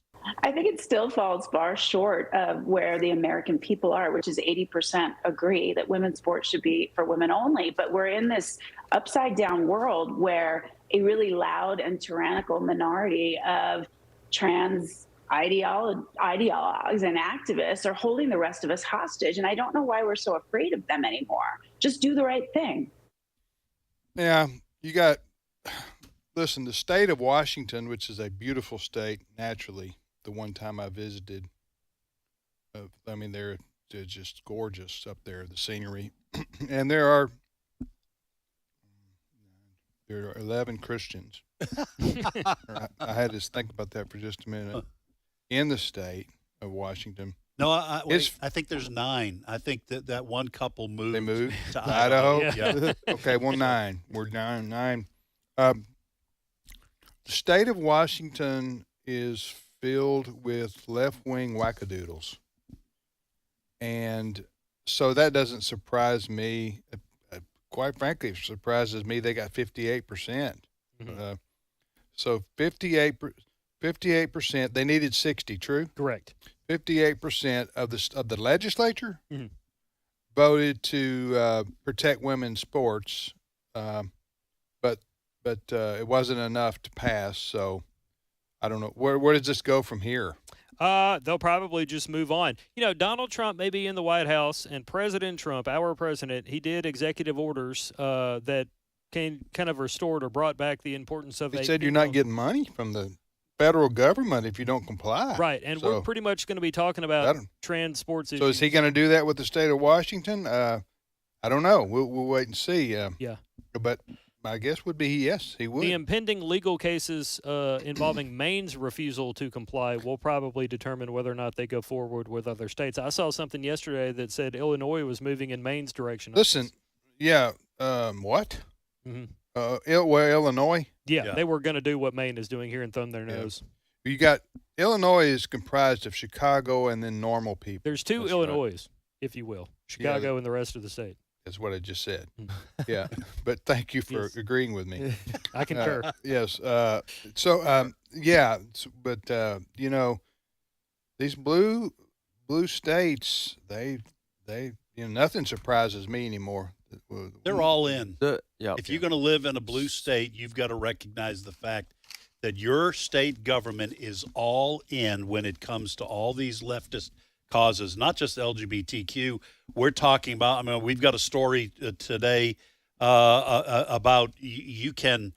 I think it still falls far short of where the American people are, which is 80% agree that women's sports should be for women only. But we're in this upside down world where a really loud and tyrannical minority of trans ideologues and activists are holding the rest of us hostage. And I don't know why we're so afraid of them anymore. Just do the right thing. Yeah, listen, the state of Washington, which is a beautiful state naturally, the one time I visited, they're just gorgeous up there, the scenery. And there are 11 Christians. I had to think about that for just a minute. In the state of Washington. No, I think there's 9. I think that one couple moved. They moved to Idaho. Yeah. Okay, well, 9. We're down 9. The state of Washington is filled with left-wing wackadoodles, and so that doesn't surprise me. Quite frankly, it surprises me they got 58%. So 58%. They needed 60. True. Correct. 58% of the legislature voted to protect women's sports, but it wasn't enough to pass. So I don't know where does this go from here. They'll probably just move on. Donald Trump may be in the White House, and President Trump, our president, he did executive orders that kind of restored or brought back the importance of. He said you're not getting money from the federal government if you don't comply. Right, and we're pretty much going to be talking about trans sports issues. So is he going to do that with the state of Washington? I don't know. We'll wait and see. Yeah. But my guess would be yes, he would. The impending legal cases involving Maine's refusal to comply will probably determine whether or not they go forward with other states. I saw something yesterday that said Illinois was moving in Maine's direction. Listen, what? Mm-hmm. Illinois? Yeah, they were going to do what Maine is doing here and thumb their nose. You got Illinois is comprised of Chicago and then normal people. There's 2 Illinois, if you will, Chicago and the rest of the state. That's what I just said. Yeah, but thank you for agreeing with me. I concur. Yes. But these blue states, they nothing surprises me anymore. They're all in. If you're going to live in a blue state, you've got to recognize the fact that your state government is all in when it comes to all these leftist causes, not just LGBTQ. We're talking about, we've got a story today about you can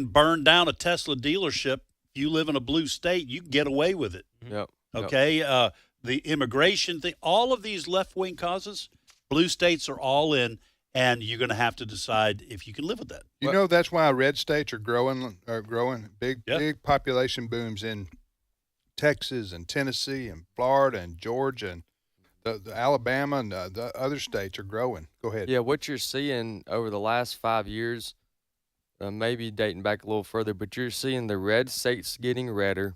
burn down a Tesla dealership. If you live in a blue state, you can get away with it. Yep. Okay. The immigration thing, all of these left-wing causes, blue states are all in, and you're going to have to decide if you can live with that. You know, that's why red states are growing. Big population booms in Texas and Tennessee and Florida and Georgia and the Alabama and the other states are growing. Go ahead. Yeah, what you're seeing over the last 5 years, maybe dating back a little further, but you're seeing the red states getting redder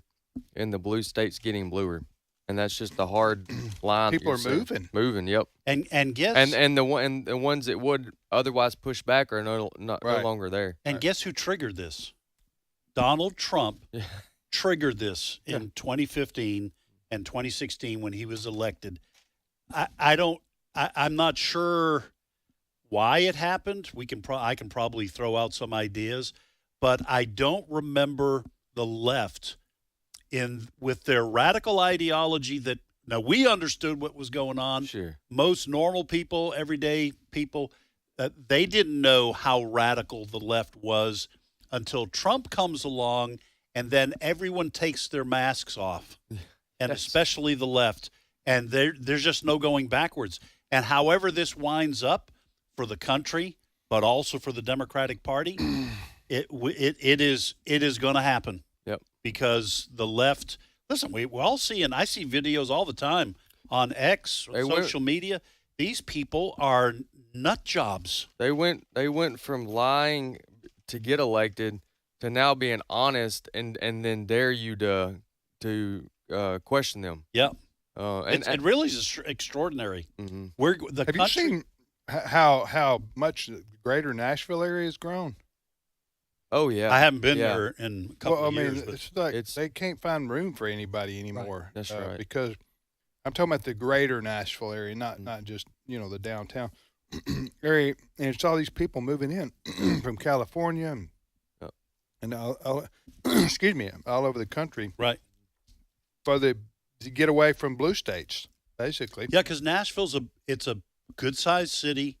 and the blue states getting bluer. And that's just the hard line. People are moving. Moving, yep. And guess and the ones that would otherwise push back are no longer there. And guess who triggered this? Donald Trump triggered this in 2015 and 2016 when he was elected. I'm not sure why it happened. I can probably throw out some ideas, but I don't remember the left with their radical ideology that now we understood what was going on. Sure. Most normal people, everyday people, they didn't know how radical the left was until Trump comes along, and then everyone takes their masks off, and especially the left, and there's just no going backwards. And however this winds up for the country, but also for the Democratic Party, it is going to happen. Yep. Because the left, listen, we're all seeing, I see videos all the time on X, social media. These people are nut jobs. They went from lying to get elected to now being honest and then dare you to question them. Yeah. It really is extraordinary. Mm-hmm. Have you seen how much the greater Nashville area has grown? Oh, yeah. I haven't been there in a couple of years. It's like they can't find room for anybody anymore. Right. That's right. Because I'm talking about the greater Nashville area, not just, the downtown area. And it's all these people moving in from California and all, excuse me, all over the country. Right. To get away from blue states, basically. Yeah, because Nashville's it's a good-sized city,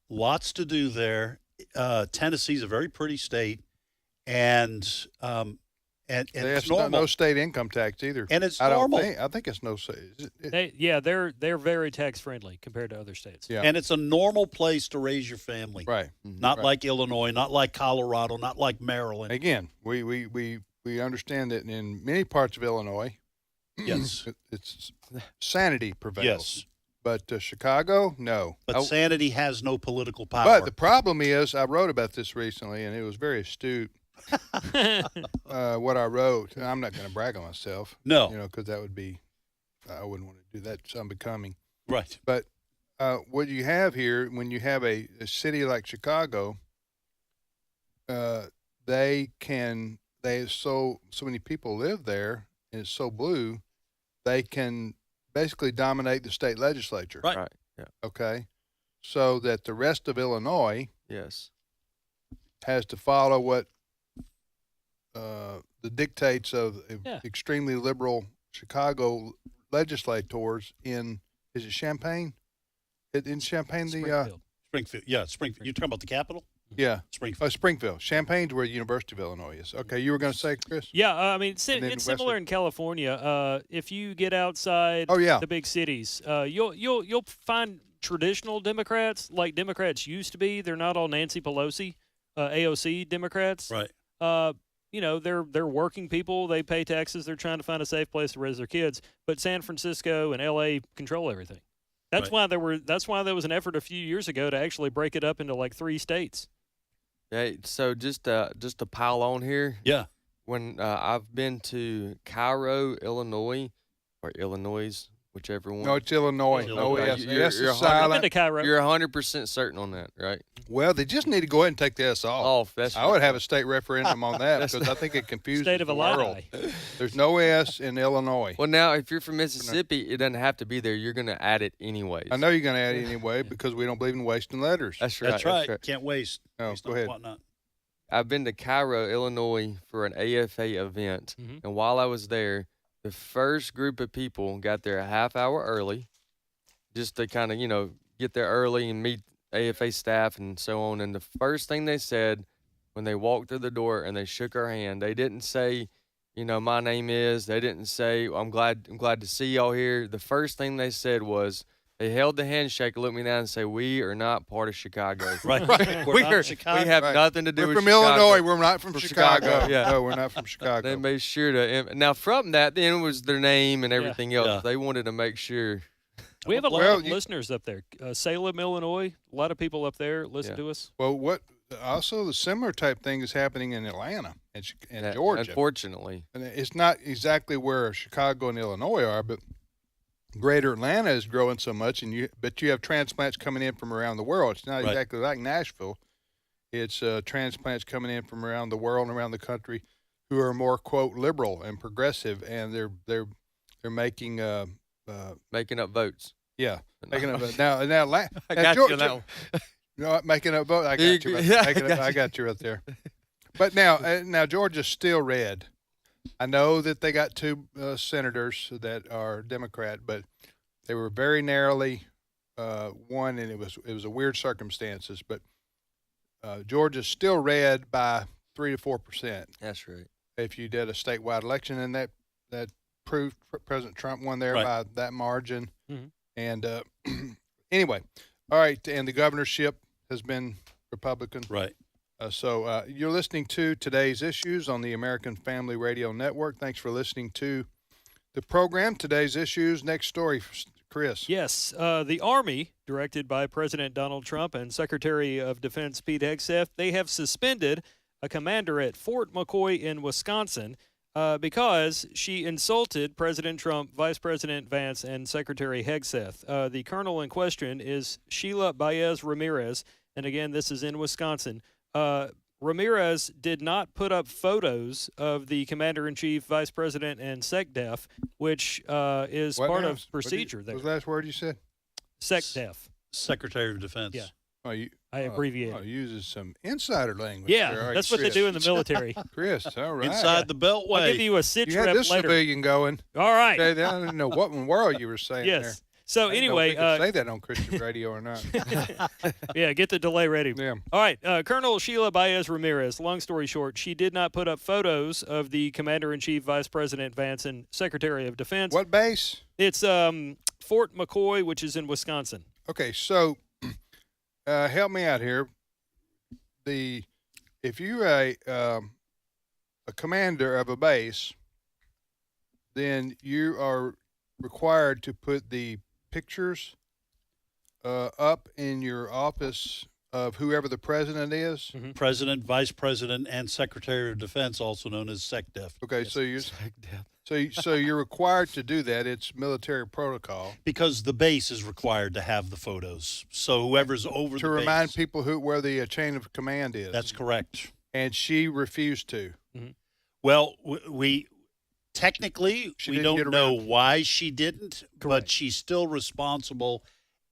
lots to do there. Tennessee's a very pretty state, and it's normal. No state income tax either, and it's normal. I think it's no state. They're very tax friendly compared to other states. Yeah, and it's a normal place to raise your family. Right. Not like Illinois, not like Colorado, not like Maryland. Again, we understand that in many parts of Illinois, yes, it's sanity prevails. Yes. But Chicago, no. But sanity has no political power. But the problem is, I wrote about this recently, and it was very astute. What I wrote, and I'm not going to brag on myself. No. Because that would be, I wouldn't want to do that. It's unbecoming. Right. But what you have here, when you have a city like Chicago, so many people live there, and it's so blue, they can basically dominate the state legislature. Right. Yeah. Okay. So that the rest of Illinois has to follow what the dictates of extremely liberal Chicago legislators in, is it Champaign? In Champaign, Springfield. Springfield. Yeah, Springfield. You're talking about the capital? Yeah. Springfield. Springfield. Champagne's where the University of Illinois is. Okay, you were going to say, Chris? Yeah, I mean, it's similar in California. If you get outside the big cities, you'll find traditional Democrats like Democrats used to be. They're not all Nancy Pelosi, AOC Democrats. Right. They're working people. They pay taxes. They're trying to find a safe place to raise their kids. But San Francisco and LA control everything. That's why there was an effort a few years ago to actually break it up into like 3 states. Hey, so just to pile on here. Yeah. When I've been to Cairo, Illinois, or Illinois, whichever one. No, it's Illinois. No, you're I've been to Cairo. You're 100% certain on that, right? Well, they just need to go ahead and take the S off. I would have a state referendum on that because I think it confuses State of the Illinois. world. There's no S in Illinois. Well, now, if you're from Mississippi, it doesn't have to be there. You're going to add it anyways. I know you're going to add it anyway because we don't believe in wasting letters. That's right. That's right. Can't waste. No, go ahead. Whatnot. I've been to Cairo, Illinois for an AFA event, and while I was there, the first group of people got there a half hour early just to kind of, get there early and meet AFA staff and so on. And the first thing they said when they walked through the door and they shook our hand, they didn't say, my name is. They didn't say, I'm glad to see y'all here. The first thing they said was, they held the handshake, looked me down, and say, "We are not part of Chicago. Right. We have nothing to do We're with from Chicago. Illinois. We're not from Chicago. Yeah. No, we're not from Chicago. They made sure to. Now, from that, then was their name and everything else. Yeah. They wanted to make sure. We have a lot of listeners up there. Salem, Illinois. A lot of people up there listen to us. Well, also the similar type thing is happening in Atlanta and Georgia. Unfortunately. And it's not exactly where Chicago and Illinois are, but Greater Atlanta is growing so much, but you have transplants coming in from around the world. It's not exactly like Nashville. It's transplants coming in from around the world and around the country who are more, quote, liberal and progressive, and they're making making up votes. Yeah, making up now. I got you on that one. No, making up votes. I got you. I got you right there. But now Georgia's still red. I know that they got two senators that are Democrat, but they were very narrowly won, and it was a weird circumstances. But Georgia's still red by 3 to 4%. That's right. If you did a statewide election, and that proved President Trump won there by that margin. Mm-hmm. And anyway, all right, and the governorship has been Republican. Right. So you're listening to Today's Issues on the American Family Radio Network. Thanks for listening to the program. Today's Issues. Next story, Chris. Yes. The Army, directed by President Donald Trump and Secretary of Defense Pete Hegseth, they have suspended a commander at Fort McCoy in Wisconsin because she insulted President Trump, Vice President Vance, and Secretary Hegseth. The colonel in question is Sheila Baez Ramirez, and again, this is in Wisconsin. Ramirez did not put up photos of the Commander-in-Chief, Vice President, and SecDef, which is part of procedure there. What was the last word you said? SecDef. Secretary of Defense. Yeah. I abbreviated. Uses some insider language. Yeah, there. Right, that's what they do in the military. Chris, all right. Inside the Beltway. I'll give you a sit You had rep this later. civilian going. All right. I didn't know what in the world you were saying there. Yes. So I anyway, don't think I say that on Christian radio or not. Yeah, get the delay ready. Yeah. All right, Colonel Sheila Baez Ramirez. Long story short, she did not put up photos of the Commander-in-Chief, Vice President Vance, and Secretary of Defense. What base? It's Fort McCoy, which is in Wisconsin. Okay, so help me out here. If you're a commander of a base, then you are required to put the pictures up in your office of whoever the president is. Mm-hmm. President, Vice President, and Secretary of Defense, also known as SecDef. Okay, Yes. so you're required to do that. It's military protocol Because the base is required to have the photos. So whoever's over to the remind base. people where the chain of command is. That's correct. And she refused to. Mm-hmm. Well, we technically, She we didn't get don't know around. why she didn't, but Correct. she's still responsible.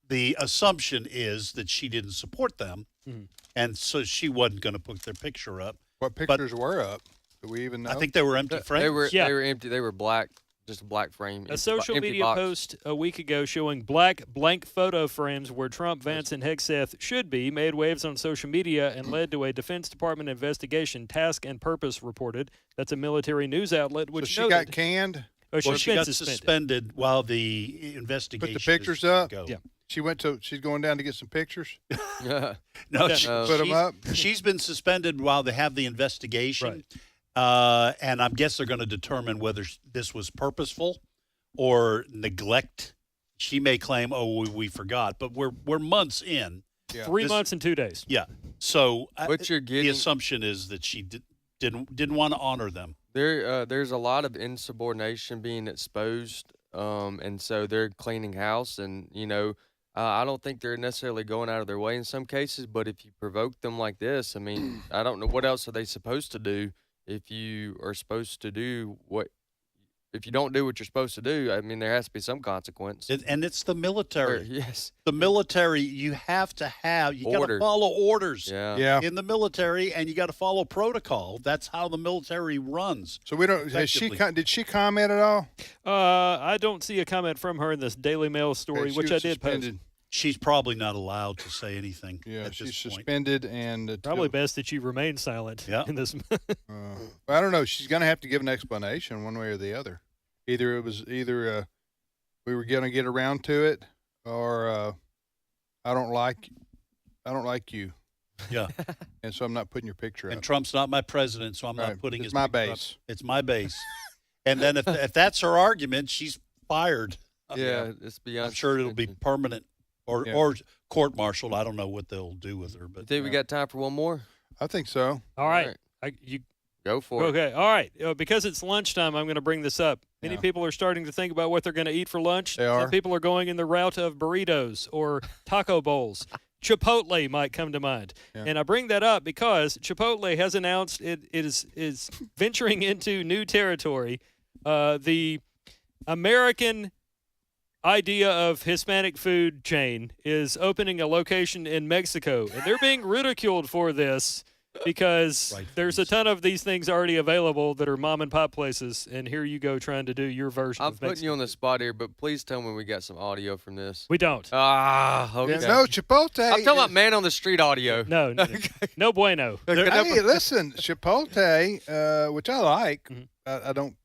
The assumption is that she didn't support them, Mhm. and so she wasn't going to put their picture up. What pictures were up? Do we even know? I think they were empty frames. They were Yeah. they were empty. They were black, just a black frame. A social empty media box. post a week ago showing black blank photo frames where Trump, Vance, and Hegseth should be made waves on social media and led to a Defense Department investigation. Task and Purpose reported. That's a military news outlet So which she noted. got canned? Oh, Well, she's she been got suspended. suspended while the investigation. Put the pictures is up? Go. Yeah. She's going down to get some pictures? No, Yeah. Put 'em she's- up? She's been suspended while they have the investigation, and I guess they're going to determine whether this was purposeful or neglect. She may claim, "Oh, we forgot," but we're months in. Yeah. 3 months and 2 days. Yeah. So What you're the getting, assumption is that she didn't want to honor them. there's a lot of insubordination being exposed, and so they're cleaning house, and I don't think they're necessarily going out of their way in some cases, but if you provoke them like this, I mean, I don't know what else are they supposed to do if you are supposed to do if you don't do what you're supposed to do. I mean, there has to be some consequence. And it's the military. Yes. The military, you have to have, you got to Order. follow orders Yeah. in the military, and you got to follow protocol. That's how the military runs. So we don't. Effectively. Did she comment at all? I don't see a comment from her in this Daily Mail story, Okay, she which I was did post. suspended. she's probably not allowed to say anything. Yeah, at she's this point. suspended, and Probably best that you remain silent in this. I don't know. She's going to have to give an explanation one way or the other. Either we were going to get around to it, or I don't like you. Yeah. And so I'm not putting your picture up. And Trump's not my president, so I'm Right. not putting It's his my picture up. base. It's my base. And then if that's her argument, she's fired. Yeah, it's beyond. I'm sure it'll be permanent or court-martialed. I don't know what they'll do with her. But I think we got time for one more. I think so. All right. You go for it. Okay. All right. Because it's lunchtime, I'm going to bring this up. Many people are starting to think about what they're going to eat for lunch. They are. Some people are going in the route of burritos or taco bowls. Chipotle might come to mind. Yeah. And I bring that up because Chipotle has announced it is venturing into new territory. The American idea of Hispanic food chain is opening a location in Mexico. And they're being ridiculed for this because there's a ton of these things already available that are mom and pop places. And here you go trying to do your version I'm of putting Mexico. you on the spot here, but please tell me we got some audio from this. We don't. Ah, okay. Yeah, no, Chipotle. I'm talking about man on the street audio. No, no bueno. Hey, listen, Chipotle, which I like. I don't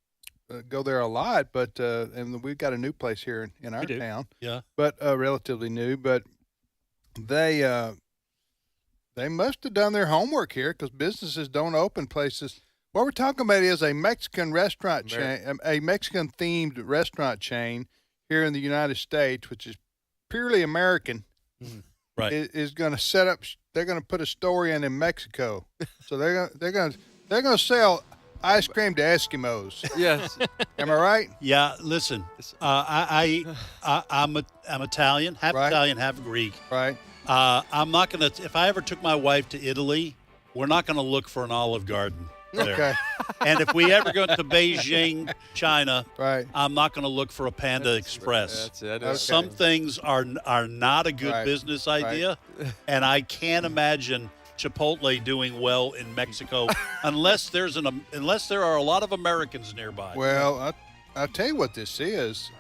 go there a lot, but and we've got a new place here in our town. Yeah. But relatively new. But they must have done their homework here because businesses don't open places. What we're talking about is a Mexican restaurant chain, a Mexican-themed restaurant chain here in the United States, which is purely American. Right. Is going to set up. They're going to put a store in Mexico, so they're going to sell ice cream to Eskimos. Yes. Am I right? Yeah. Listen, I'm Italian, half Italian, half Greek. Right. I'm not going to. If I ever took my wife to Italy, we're not going to look for an Olive Garden there. Okay. And if we ever go to Beijing, China, right, I'm not going to look for a Panda Express. That's it. Okay. Some things are not a good business idea, and I can't imagine Chipotle doing well in Mexico unless there are a lot of Americans nearby. Well, I'll tell you what this is.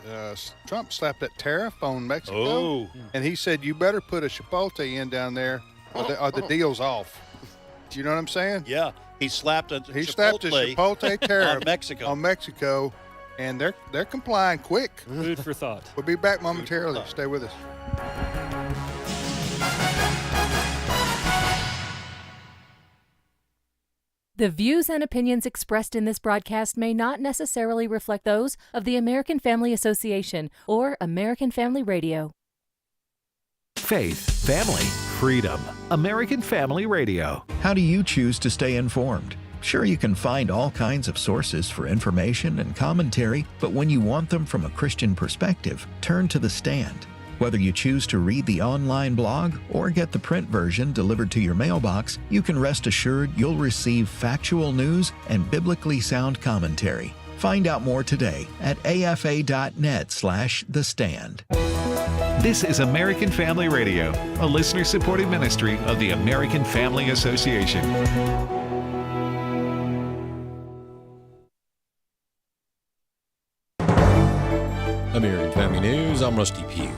Trump slapped that tariff on Mexico, and he said, you better put a Chipotle in down there or the deal's off. Do you know what I'm saying? Yeah. He slapped a Chipotle tariff on Mexico. And they're complying quick. Food for thought. We'll be back momentarily. Stay with us. The views and opinions expressed in this broadcast may not necessarily reflect those of the American Family Association or American Family Radio. Faith, family, freedom. American Family Radio. How do you choose to stay informed? Sure, you can find all kinds of sources for information and commentary, but when you want them from a Christian perspective, turn to The Stand. Whether you choose to read the online blog or get the print version delivered to your mailbox, you can rest assured you'll receive factual news and biblically sound commentary. Find out more today at afa.net/The Stand. This is American Family Radio, a listener-supported ministry of the American Family Association. American Family News, I'm Rusty Pugh.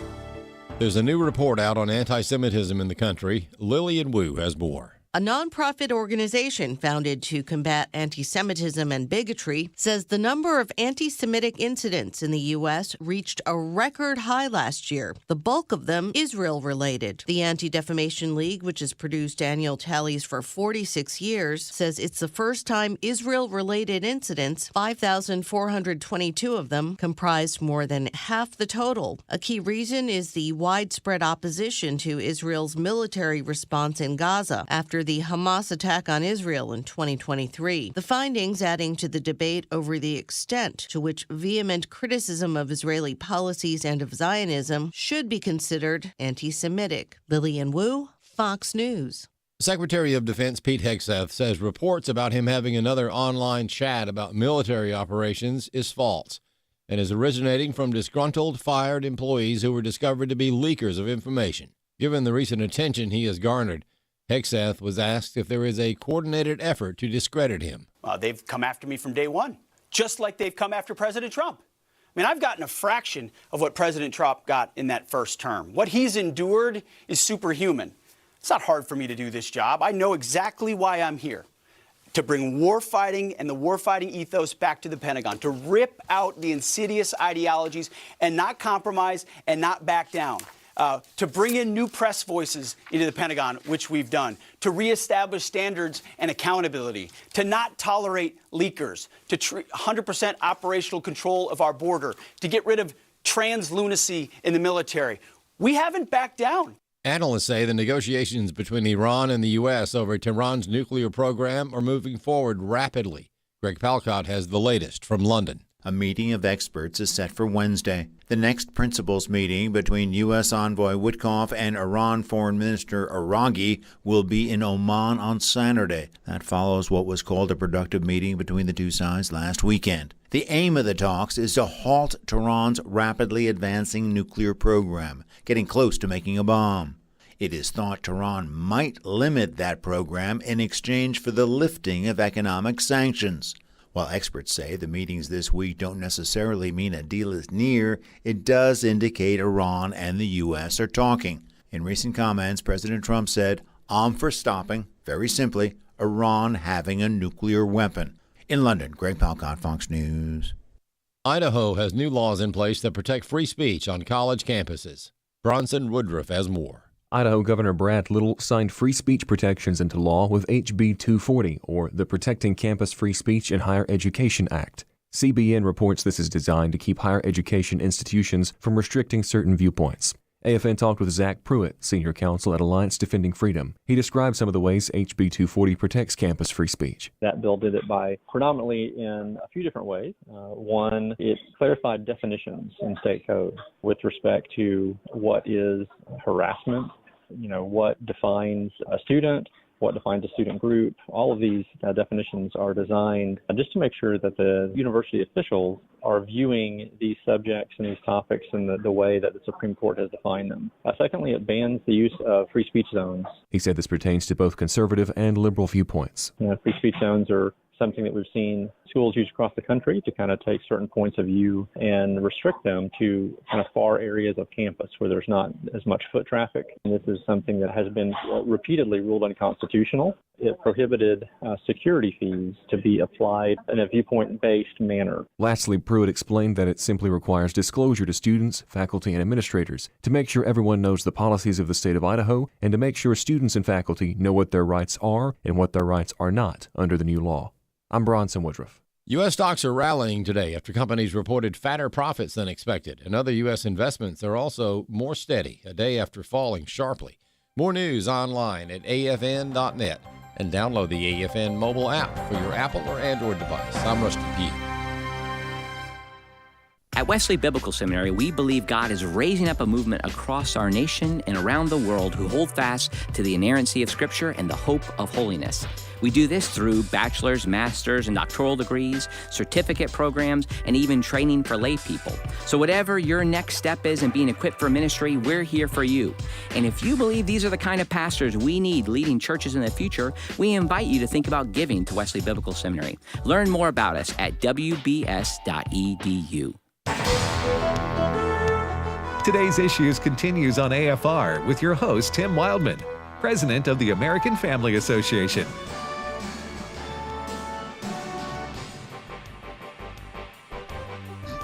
There's a new report out on anti-Semitism in the country. Lillian Wu has more. A nonprofit organization founded to combat anti-Semitism and bigotry says the number of anti-Semitic incidents in the U.S. reached a record high last year, the bulk of them Israel-related. The Anti-Defamation League, which has produced annual tallies for 46 years, says it's the first time Israel-related incidents, 5,422 of them, comprised more than half the total. A key reason is the widespread opposition to Israel's military response in Gaza after the Hamas attack on Israel in 2023. The findings adding to the debate over the extent to which vehement criticism of Israeli policies and of Zionism should be considered anti-Semitic. Lillian Wu, Fox News. Secretary of Defense Pete Hegseth says reports about him having another online chat about military operations is false and is originating from disgruntled, fired employees who were discovered to be leakers of information. Given the recent attention he has garnered, Hegseth was asked if there is a coordinated effort to discredit him. They've come after me from day one, just like they've come after President Trump. I I mean, I've gotten a fraction of what President Trump got in that first term. What he's endured is superhuman. It's not hard for me to do this job. I know exactly why I'm here. To bring warfighting and the warfighting ethos back to the Pentagon, to rip out the insidious ideologies and not compromise and not back down. To bring in new press voices into the Pentagon, which we've done, to reestablish standards and accountability, to not tolerate leakers, to 100% operational control of our border, to get rid of trans lunacy in the military. We haven't backed down. Analysts say the negotiations between Iran and the U.S. over Tehran's nuclear program are moving forward rapidly. Greg Palcott has the latest from London. A meeting of experts is set for Wednesday. The next principals meeting between U.S. Envoy Witkoff and Iran Foreign Minister Araghi will be in Oman on Saturday. That follows what was called a productive meeting between the two sides last weekend. The aim of the talks is to halt Tehran's rapidly advancing nuclear program, getting close to making a bomb. It is thought Tehran might limit that program in exchange for the lifting of economic sanctions. While experts say the meetings this week don't necessarily mean a deal is near, it does indicate Iran and the U.S. are talking. In recent comments, President Trump said, "I'm for stopping, very simply, Iran having a nuclear weapon." In London, Greg Palcott, Fox News. Idaho has new laws in place that protect free speech on college campuses. Bronson Woodruff has more. Idaho Governor Brad Little signed free speech protections into law with HB 240, or the Protecting Campus Free Speech in Higher Education Act. CBN reports this is designed to keep higher education institutions from restricting certain viewpoints. AFN talked with Zach Pruitt, senior counsel at Alliance Defending Freedom. He described some of the ways HB 240 protects campus free speech. That bill did it by predominantly in a few different ways. One, it clarified definitions in state code with respect to what is harassment, what defines a student, what defines a student group. All of these definitions are designed just to make sure that the university officials are viewing these subjects and these topics in the way that the Supreme Court has defined them. Secondly, it bans the use of free speech zones. He said this pertains to both conservative and liberal viewpoints. Free speech zones are something that we've seen schools use across the country to kind of take certain points of view and restrict them to kind of far areas of campus where there's not as much foot traffic. And this is something that has been repeatedly ruled unconstitutional. It prohibited security fees to be applied in a viewpoint-based manner. Lastly, Pruitt explained that it simply requires disclosure to students, faculty, and administrators to make sure everyone knows the policies of the state of Idaho and to make sure students and faculty know what their rights are and what their rights are not under the new law. I'm Bronson Woodruff. U.S. stocks are rallying today after companies reported fatter profits than expected, and other U.S. investments are also more steady a day after falling sharply. More news online at afn.net and download the AFN mobile app for your Apple or Android device. I'm Rusty Pugh. At Wesley Biblical Seminary, we believe God is raising up a movement across our nation and around the world who hold fast to the inerrancy of Scripture and the hope of holiness. We do this through bachelor's, master's, and doctoral degrees, certificate programs, and even training for lay people. So whatever your next step is in being equipped for ministry, we're here for you. And if you believe these are the kind of pastors we need leading churches in the future, we invite you to think about giving to Wesley Biblical Seminary. Learn more about us at wbs.edu. Today's Issues continues on AFR with your host, Tim Wildman, president of the American Family Association.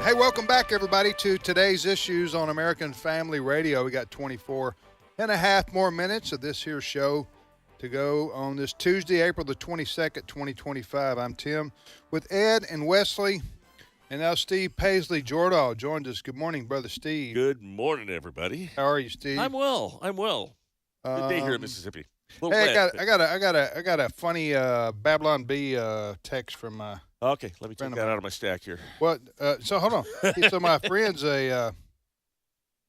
Hey, welcome back, everybody, to today's Issues on American Family Radio. We got 24 and a half more minutes of this here show to go on this Tuesday, April the 22nd, 2025. I'm Tim with Ed and Wesley, and now Steve Paisley Jordahl joined us. Good morning, Brother Steve. Good morning, everybody. How are you, Steve? I'm well. Good day here in Mississippi. Hey, I got a funny Babylon Bee text from okay, let me take that out of my stack here. What? So hold on. So my friend's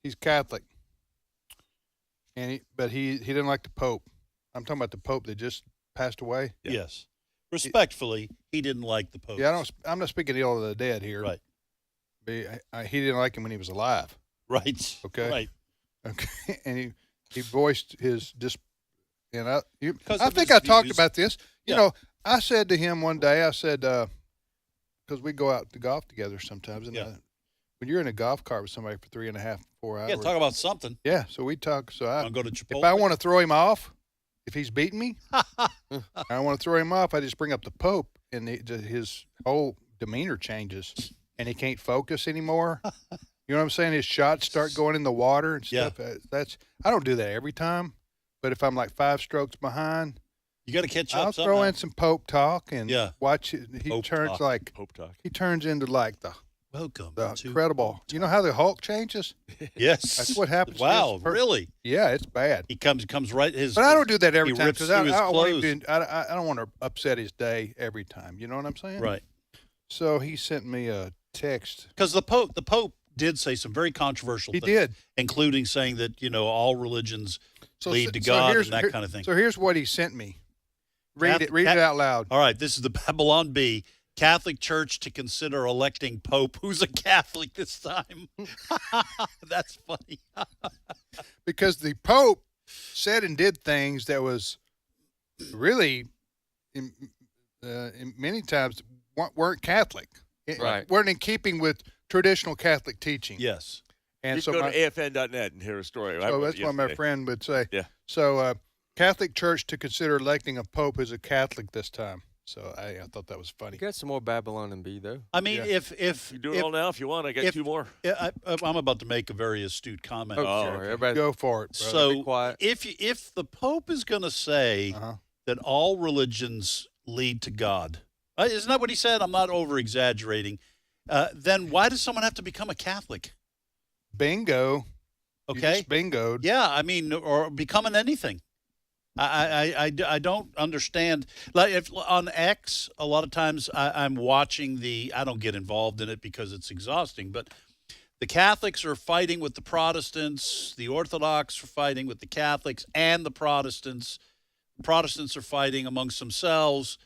he's Catholic, and he didn't like the Pope. I'm talking about the Pope that just passed away. Yeah. Yes, respectfully, he didn't like the Pope. Yeah, I'm not speaking ill of the dead here. Right. He didn't like him when he was alive. Right. Okay. Right. Okay, and he voiced his and I think I his talked views. about this. You know, I said to him one day, I said, because we go out to golf together sometimes, and when you're in a golf cart with somebody for 3.5, 4 hours. Yeah, talk about something. Yeah, so we talk. So I Wanna go to Chipotle? if I want to throw him off, if he's beating me, I want to throw him off. I just bring up the Pope, and his whole demeanor changes, and he can't focus anymore. You know what I'm saying? His shots start going in the water and stuff. I don't do that every time, but if I'm like 5 strokes behind, you got to catch up. I'll throw in some Pope talk and watch it. He Pope turns talk. like Pope talk. He turns into like the welcome to incredible. You know how the Hulk changes? Yes, that's what happens. Wow, really? Yeah, it's bad. He comes right. But I don't do that every he time rips because through his I clothes. don't want to upset his day every time. You know what I'm saying? Right. So he sent me a text because the Pope did say some very controversial things. He did, including saying that all religions lead to God and that kind of thing. So here's what he sent me. Read it out loud. All right, this is the Babylon Bee. Catholic Church to consider electing Pope who's a Catholic this time. That's funny. Because the Pope said and did things that was really, in many times, weren't Catholic. Right. Weren't in keeping with traditional Catholic teaching. Yes. And you so can go to afn.net and hear a story. So that's what my friend would say. Yeah. So Catholic Church to consider electing a Pope who's a Catholic this time. So I thought that was funny. You got some more Babylon and B though. I mean, if you do it all now, if you want, I got 2 more. I'm about to make a very astute comment. Go for it, brother. So Be quiet. if the Pope is going to say that all religions lead to God, isn't that what he said? I'm not over exaggerating. Then why does someone have to become a Catholic? Bingo. Okay. Bingoed. Yeah, I mean, or becoming anything. I don't understand. Like if on X, a lot of times I'm watching I don't get involved in it because it's exhausting, but the Catholics are fighting with the Protestants, the Orthodox are fighting with the Catholics and the Protestants. Protestants are fighting amongst themselves,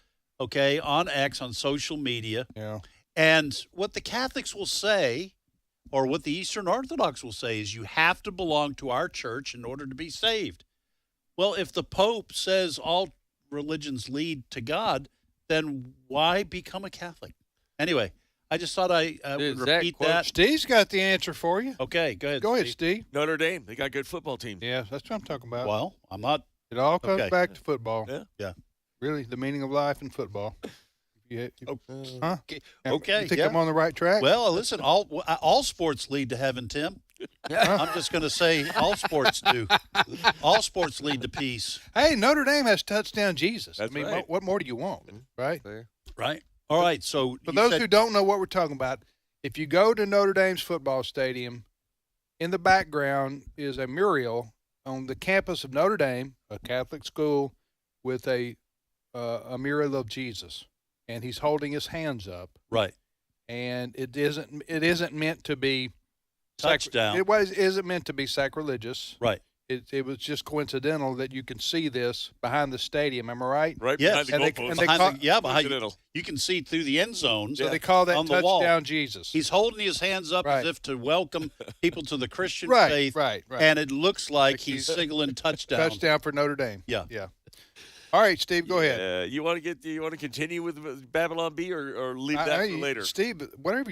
okay, on X, on social media. Yeah. And what the Catholics will say, or what the Eastern Orthodox will say, is you have to belong to our church in order to be saved. Well, if the Pope says all religions lead to God, then why become a Catholic? Anyway, I just thought I would repeat that. Steve's got the answer for you. Okay, go ahead. Go ahead, Steve. Notre Dame, they got a good football team. Yeah, that's what I'm talking about. Well, I'm not. It all comes back to football. Yeah. Really, the meaning of life in football. Huh? Okay. You think I'm on the right track? Well, listen, all sports lead to heaven, Tim. I'm just going to say all sports do. All sports lead to peace. Hey, Notre Dame has touchdown Jesus. That's I mean, right. what more do you want, right? Right. All right. So for those who don't know what we're talking about, if you go to Notre Dame's football stadium, in the background is a mural on the campus of Notre Dame, a Catholic school, with a mural of Jesus, and he's holding his hands up. Right. And it isn't meant to be touchdown. It isn't meant to be sacrilegious. Right. It was just coincidental that you can see this behind the stadium. Am I right? Right. Yes. Behind you can see through the end zone. So they call that on the wall. touchdown Jesus. He's holding his hands up as if to welcome people to the Christian Right, faith. right. And it looks like he's signaling touchdown. Touchdown for Notre Dame. Yeah. Yeah. All right, Steve, go ahead. You want to continue with Babylon B or leave that for later? Steve, whatever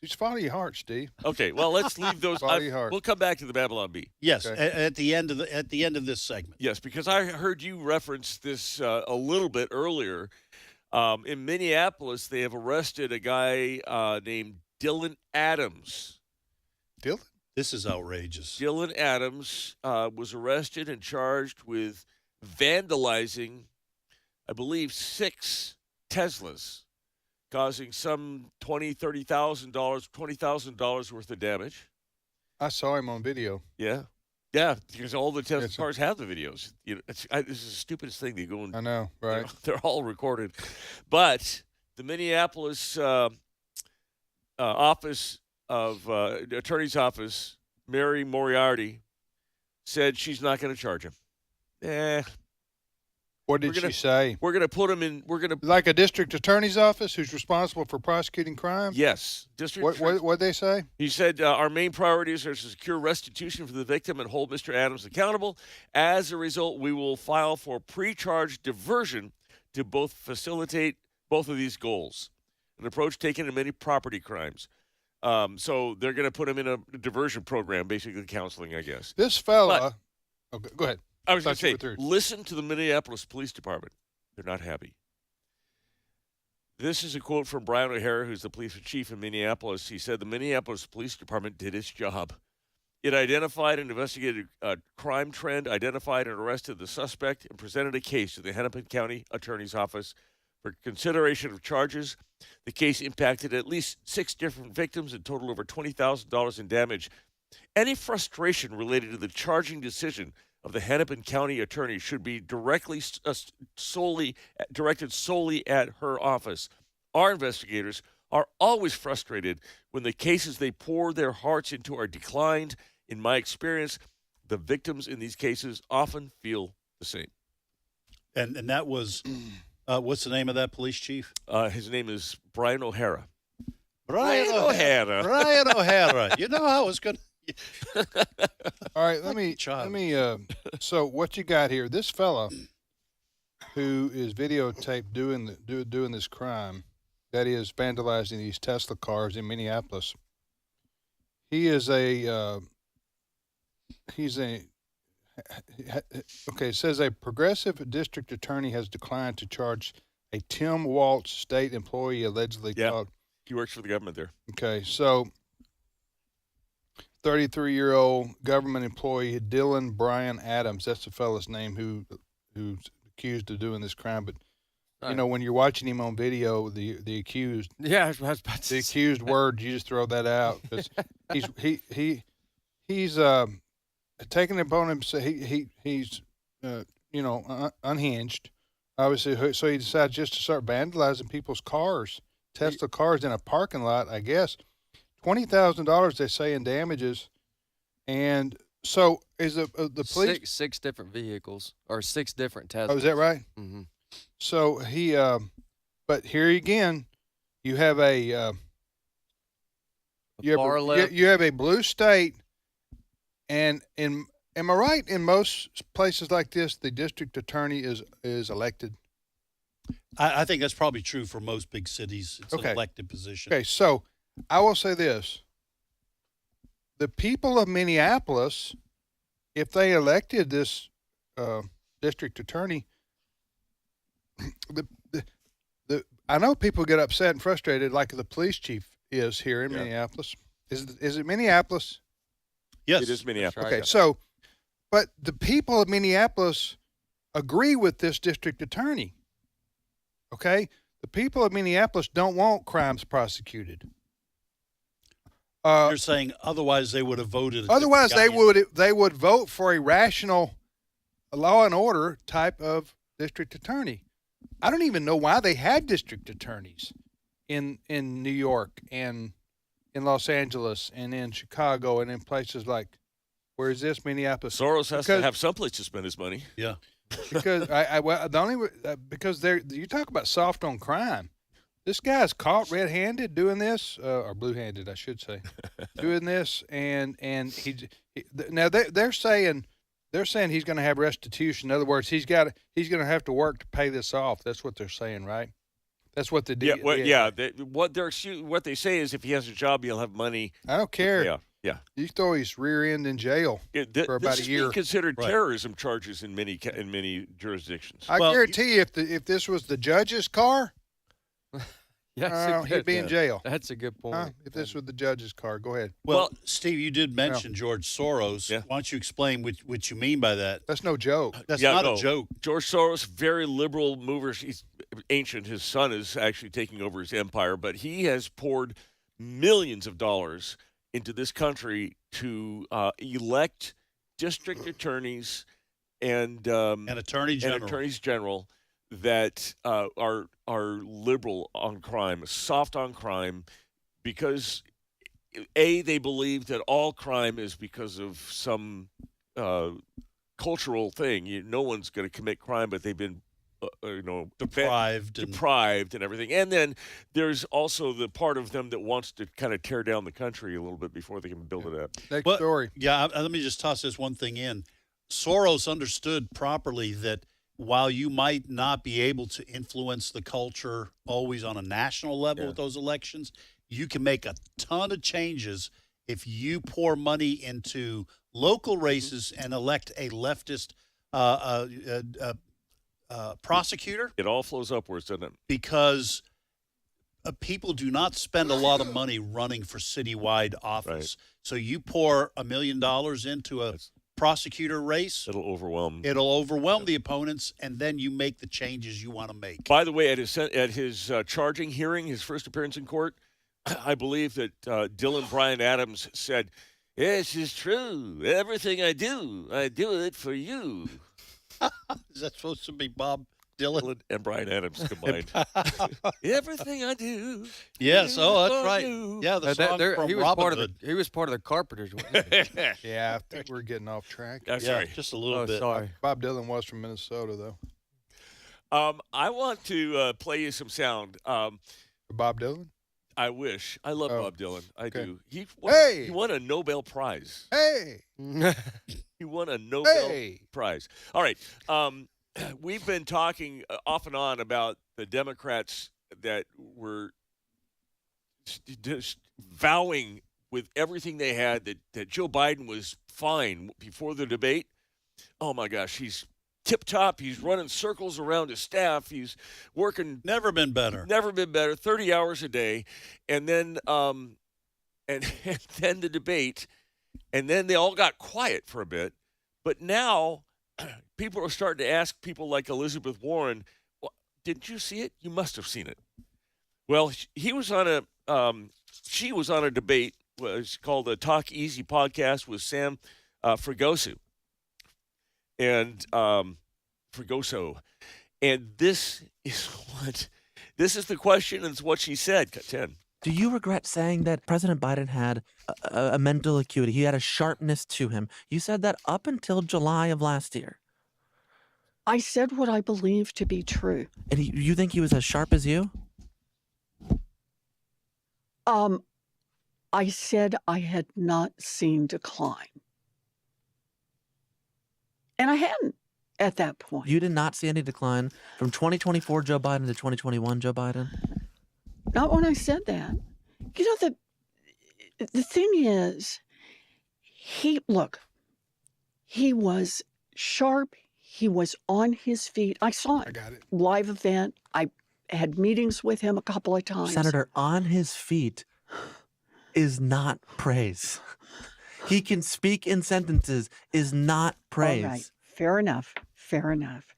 just follow your heart, Steve. Okay, well, let's leave those. Follow your heart. We'll come back to the Babylon Bee. Yes, at the end of this segment. Yes, because I heard you reference this a little bit earlier. In Minneapolis, they have arrested a guy named Dylan Adams. Dylan? This is outrageous. Dylan Adams was arrested and charged with vandalizing, I believe, 6 Teslas, causing some $20,000 worth of damage. I saw him on video. Yeah, because all the Tesla cars have the videos. This is the stupidest thing. They go and I know, right? They're all recorded, but the Minneapolis office of attorney's office, Mary Moriarty, said she's not going to charge him. What did she say? We're going to put him in. We're going to like a district attorney's office who's responsible for prosecuting crime. Yes, What they say? He said our main priorities are to secure restitution for the victim and hold Mr. Adams accountable. As a result, we will file for pre-charge diversion to both facilitate both of these goals. An approach taken in many property crimes. So they're going to put him in a diversion program, basically counseling, I guess. This fella. Okay, go ahead. I was going to Thought you say, were through. listen to the Minneapolis Police Department. They're not happy. This is a quote from Brian O'Hara, who's the police chief in Minneapolis. He said the Minneapolis Police Department did its job. It identified and investigated a crime trend, identified and arrested the suspect, and presented a case to the Hennepin County Attorney's Office for consideration of charges. The case impacted at least 6 different victims and totaled over $20,000 in damage. Any frustration related to the charging decision of the Hennepin County Attorney should be directed solely at her office. Our investigators are always frustrated when the cases they pour their hearts into are declined. In my experience, the victims in these cases often feel the same. And that was, what's the name of that police chief? His name is Brian O'Hara. Brian O'Hara. You know how it's going to. All right, let me. So what you got here? This fella who is videotaped doing this crime, that is vandalizing these Tesla cars in Minneapolis. He's a. Okay, it says a progressive district attorney has declined to charge a Tim Waltz state employee allegedly called. He works for the government there. Okay, so 33-year-old government employee Dylan Brian Adams, that's the fella's name who's accused of doing this crime. But you know, when you're watching him on video, the accused, I was about to the accused word, you just throw that out because he's taking it upon him. So he's unhinged, obviously. So he decides just to start vandalizing people's cars, Tesla cars in a parking lot, I guess. $20,000 they say in damages, and so is the police six different vehicles or 6 different Teslas. Oh, is that right? Mm-hmm. So he, but here again, you have you have a blue state, and am I right? In most places like this, the district attorney is elected. I think that's probably true for most big cities. It's an elected position. Okay, so I will say this. The people of Minneapolis, if they elected this district attorney, I know people get upset and frustrated like the police chief is here in Minneapolis. Is it Minneapolis? Yes. It is Minneapolis. Okay, so, but the people of Minneapolis agree with this district attorney. Okay? The people of Minneapolis don't want crimes prosecuted. You're saying otherwise they would have voted. Otherwise they would vote for a rational law and order type of district attorney. I don't even know why they had district attorneys in New York and in Los Angeles and in Chicago and in places like, where is this, Minneapolis? Soros has to have someplace to spend his money. Yeah. Because because you talk about soft on crime. This guy's caught red-handed doing this, or blue-handed, I should say, doing this, and now they're saying he's going to have restitution. In other words, he's going to have to work to pay this off. That's what they're saying, right? That's what What they say is if he has a job, he'll have money. I don't care. Yeah. You throw his rear end in jail for about a year. This is considered terrorism charges in many jurisdictions. I guarantee you, if this was the judge's car, he'd be in jail. That's a good point. If this was the judge's car, go ahead. Well, Steve, you did mention George Soros. Why don't you explain what you mean by that? That's no joke. That's not a joke. George Soros, very liberal mover. He's ancient. His son is actually taking over his empire, but he has poured millions of dollars into this country to elect district attorneys and attorneys general that are liberal on crime, soft on crime, because they believe that all crime is because of some cultural thing. No one's going to commit crime, but they've been deprived and everything. And then there's also the part of them that wants to kind of tear down the country a little bit before they can build it up. Next story. Yeah, let me just toss this one thing in. Soros understood properly that while you might not be able to influence the culture always on a national level with those elections, you can make a ton of changes if you pour money into local races and elect a leftist prosecutor. It all flows upwards, doesn't it? Because people do not spend a lot of money running for citywide office. Right. So you pour $1 million into a prosecutor race, It'll overwhelm the opponents, and then you make the changes you want to make. By the way, at his charging hearing, his first appearance in court, I believe that Dylan Bryan Adams said, "This is true. Everything I do it for you." Is that supposed to be Bob Dylan and Bryan Adams combined? Everything I do. Yes. Oh, that's right. You. Yeah, the song from he was Robin part Hood. of he was part of the Carpenters. Wasn't he? Yeah, I think we're getting off track. Sorry. Just a little bit. Sorry. Bob Dylan was from Minnesota, though. I want to play you some sound. Bob Dylan? I wish. I love Bob Dylan. I do. He won a Nobel Prize. Hey! He won a Nobel Hey! Prize. All right. We've been talking off and on about the Democrats that were just vowing with everything they had that Joe Biden was fine before the debate. Oh, my gosh. He's tip-top. He's running circles around his staff. He's working. Never been better. 30 hours a day. And then and then the debate. And then they all got quiet for a bit. But now people are starting to ask people like Elizabeth Warren, well, didn't you see it? You must have seen it. Well, she was on a debate. It's called the Talk Easy podcast with Sam Fragoso. And Fragoso. And this is the question, and it's what she said. 10. Do you regret saying that President Biden had a mental acuity? He had a sharpness to him. You said that up until July of last year. I said what I believe to be true. And you think he was as sharp as you? I said I had not seen decline. And I hadn't at that point. You did not see any decline from 2024 Joe Biden to 2021 Joe Biden? Not when I said that. You know, the thing is, he was sharp. He was on his feet. I saw it. I got it. Live event. I had meetings with him a couple of times. Senator, on his feet is not praise. He can speak in sentences is not praise. All right. Fair enough. Fair enough.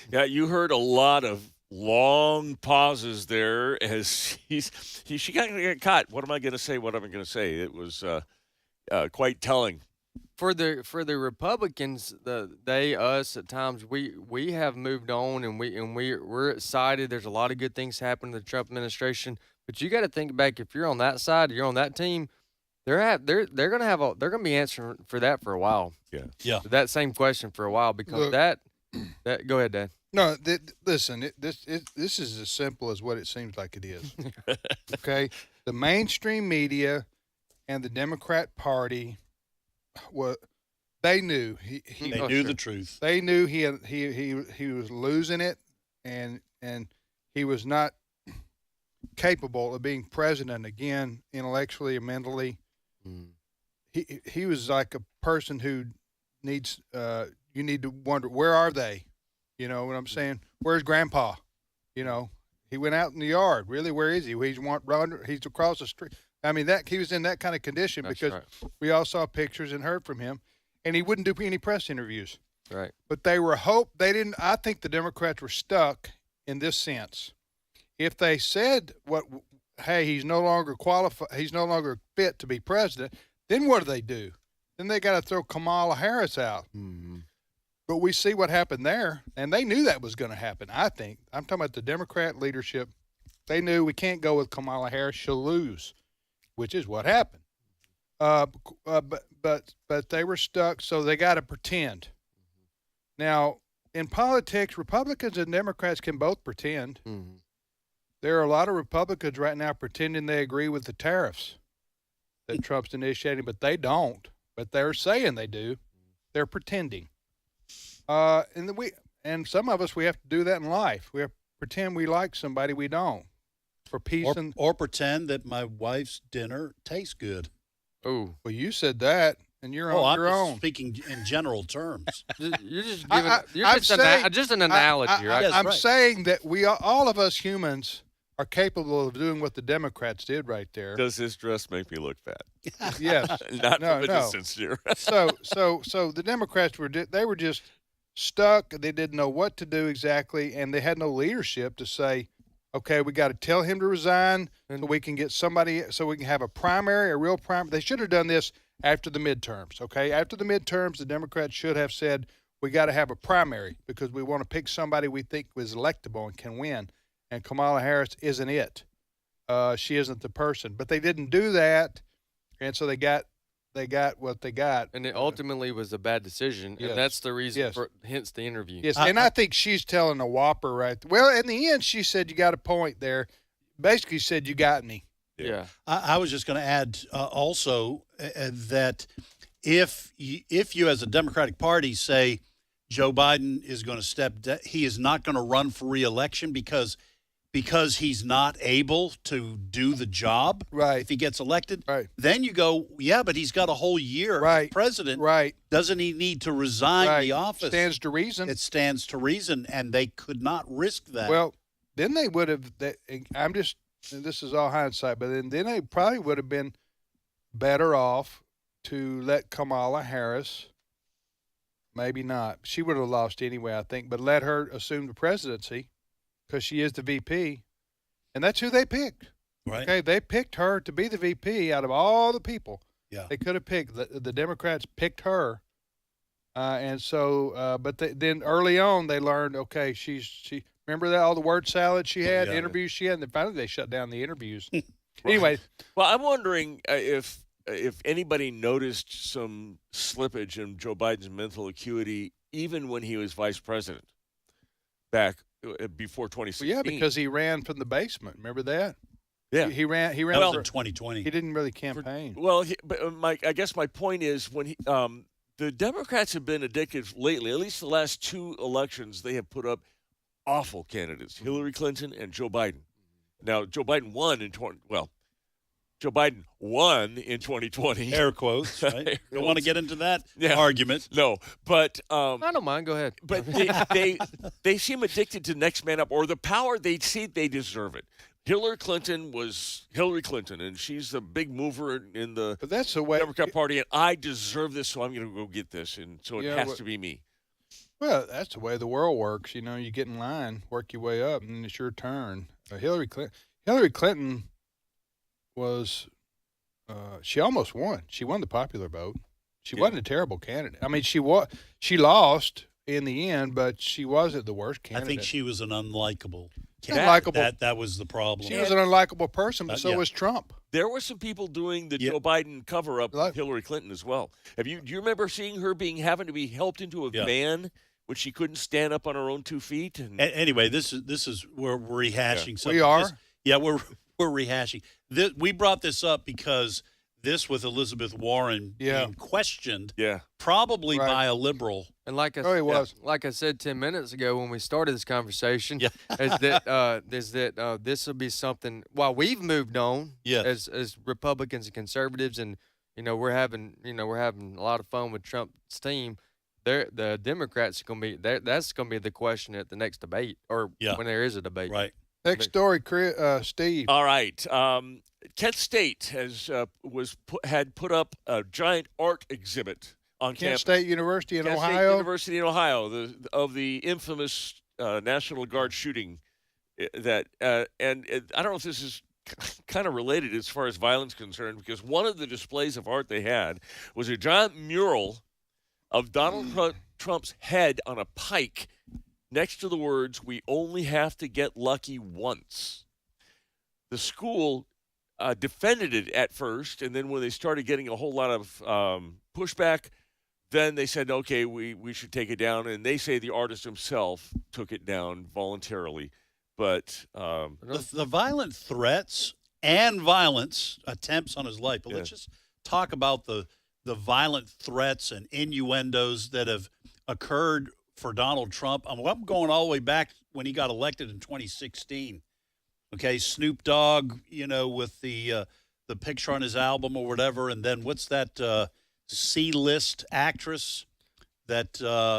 Yeah, you heard a lot of long pauses there as she got caught. What am I going to say? What am I going to say? It was quite telling. For the Republicans, us at times we have moved on and we're excited. There's a lot of good things happening in the Trump administration, but you got to think back. If you're on that side, you're on that team. They're gonna be answering for that for a while. Yeah. That same question for a while because Look, that. Go ahead, Dan. No, listen. This is as simple as what it seems like it is. Okay, the mainstream media and the Democrat Party, they knew he knew the truth. They knew he was losing it, and he was not capable of being president again, intellectually or mentally. He was like a person who needs. You need to wonder, where are they? You know what I'm saying? Where's Grandpa? You know, he went out in the yard. Really, where is he? He's across the street. I mean, he was in that kind of condition. That's because right. we all saw pictures and heard from him, and he wouldn't do any press interviews. Right. But they didn't. I think the Democrats were stuck in this sense. If they said hey, he's no longer qualified, he's no longer fit to be president, then what do? Then they got to throw Kamala Harris out. Mm-hmm. But we see what happened there, and they knew that was going to happen, I think. I'm talking about the Democrat leadership. They knew we can't go with Kamala Harris. She'll lose, which is what happened. But they were stuck, so they got to pretend. Now, in politics, Republicans and Democrats can both pretend. Mm-hmm. There are a lot of Republicans right now pretending they agree with the tariffs that Trump's initiating, but they don't. But they're saying they do. They're pretending. And some of us, we have to do that in life. We have to pretend we like somebody we don't. for peace or pretend that my wife's dinner tastes good. Oh, well, you said that, and you're Oh, on I'm your just own. speaking in general terms. You're just I- giving. I- You're I'm just saying- just an analogy, right? I'm saying that all of us humans are capable of doing what the Democrats did right there. Does this dress make me look fat? Yes. Not No, from a no. distance here. so the Democrats were just stuck. They didn't know what to do exactly, and they had no leadership to say, okay, we got to tell him to resign so we can get somebody, so we can have a real primary. They should have done this after the midterms, okay? After the midterms, the Democrats should have said, we got to have a primary because we want to pick somebody we think is electable and can win. And Kamala Harris isn't it. She isn't the person. But they didn't do that, and so they got what they got. And it ultimately was a bad decision, Yes. and that's the reason Yes. for hence the interview. Yes, and I think she's telling a whopper right there. Well, in the end, she said, you got a point there. Basically said, you got me. Yeah. I was just going to add also that if you as a Democratic Party say Joe Biden is going to he is not going to run for re-election because he's not able to do the job. Right. If he gets elected. Right. Then you go, yeah, but he's got a whole year as president. Right. Doesn't he need to resign the office? Stands to reason. It stands to reason, and they could not risk that. Well, then they would have. This is all hindsight, but then they probably would have been better off to let Kamala Harris. Maybe not. She would have lost anyway, I think, but let her assume the presidency because she is the VP, and that's who they picked. Right. Okay, they picked her to be the VP out of all the people. Yeah. They could have picked the Democrats picked her, and so but then early on they learned she remember that all the word salad she had, interviews she had, and then finally they shut down the interviews. Anyway, well, I'm wondering if anybody noticed some slippage in Joe Biden's mental acuity even when he was vice president back before 2016. Well, yeah, because he ran from the basement. Remember that? Yeah, he ran. That was in 2020. He didn't really campaign. I guess my point is when the Democrats have been addicted lately. At least the last two elections, they have put up awful candidates: Hillary Clinton and Joe Biden. Now, Joe Biden won in 2020. Air quotes, right? Air Don't want to quotes. get into that argument. No, but I don't mind. Go ahead. But they seem addicted to next man up, or the power. They see they deserve it. Hillary Clinton was Hillary Clinton, and she's the big mover in the Democrat Party, and I deserve this, so I'm going to go get this, and so it has to be me. Well, that's the way the world works. You know, you get in line, work your way up, and then it's your turn. Hillary Clinton was she almost won. She won the popular vote. She wasn't a terrible candidate. I mean, she lost in the end, but she wasn't the worst candidate. I think she was an unlikable Unlikable. That was the problem. She was an unlikable person, but so was Trump. There were some people doing the Joe Biden cover-up of Hillary Clinton as well. Do you remember seeing her having to be helped into a van when she couldn't stand up on her own 2 feet? And anyway, this is we're rehashing something. We are? We're rehashing. We brought this up because this with Elizabeth Warren being questioned, probably by a liberal. And like I said 10 minutes ago when we started this conversation, is that this will be something while we've moved on as Republicans and conservatives, and we're having a lot of fun with Trump's team. The Democrats are going to be that's going to be the question at the next debate or when there is a debate. Right. Next story, Steve. All right. Kent State had put up a giant art exhibit on Kent campus. State University in Kent Ohio. State University in Ohio, of the infamous National Guard shooting. I don't know if this is kind of related as far as violence concerned, because one of the displays of art they had was a giant mural of Donald Trump's head on a pike next to the words, "We only have to get lucky once." The school defended it at first, and then when they started getting a whole lot of pushback, then they said, okay, we should take it down. And they say the artist himself took it down voluntarily. But the violent threats and violence attempts on his life. But let's just talk about the violent threats and innuendos that have occurred for Donald Trump. I'm going all the way back when he got elected in 2016. Okay, Snoop Dogg, with the picture on his album or whatever, and then what's that C-list actress that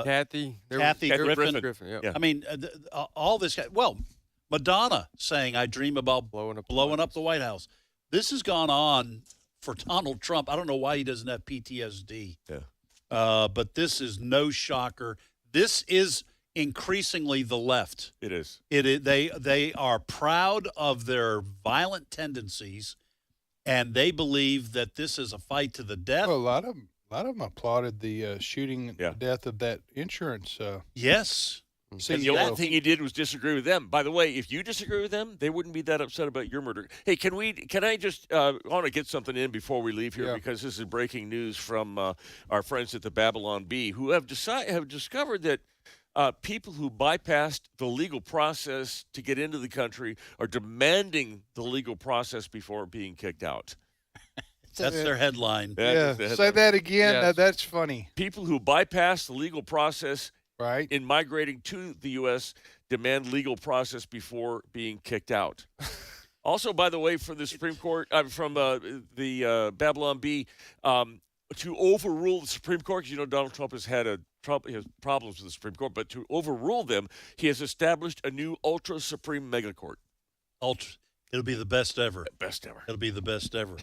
Kathy Griffin. Yeah. I mean, all this. Well, Madonna saying, "I dream about blowing up the White House." This has gone on for Donald Trump. I don't know why he doesn't have PTSD. Yeah. But this is no shocker. This is increasingly the left. It is. They are proud of their violent tendencies, and they believe that this is a fight to the death. Well, a lot of them applauded the shooting death of that insurance. Yes. And the only thing he did was disagree with them. By the way, if you disagree with them, they wouldn't be that upset about your murder. Hey, can I just want to get something in before we leave here, because this is breaking news from our friends at the Babylon Bee, who have discovered that people who bypassed the legal process to get into the country are demanding the legal process before being kicked out. That's their headline. Say that again. Yes. That's funny. People who bypass the legal process in migrating to the U.S. demand legal process before being kicked out. Also, by the way, for the Supreme Court, from the Babylon Bee, to overrule the Supreme Court, because Donald Trump has had he has problems with the Supreme Court, but to overrule them, he has established a new ultra supreme mega court. It'll be the best ever. Best ever. It'll be the best ever.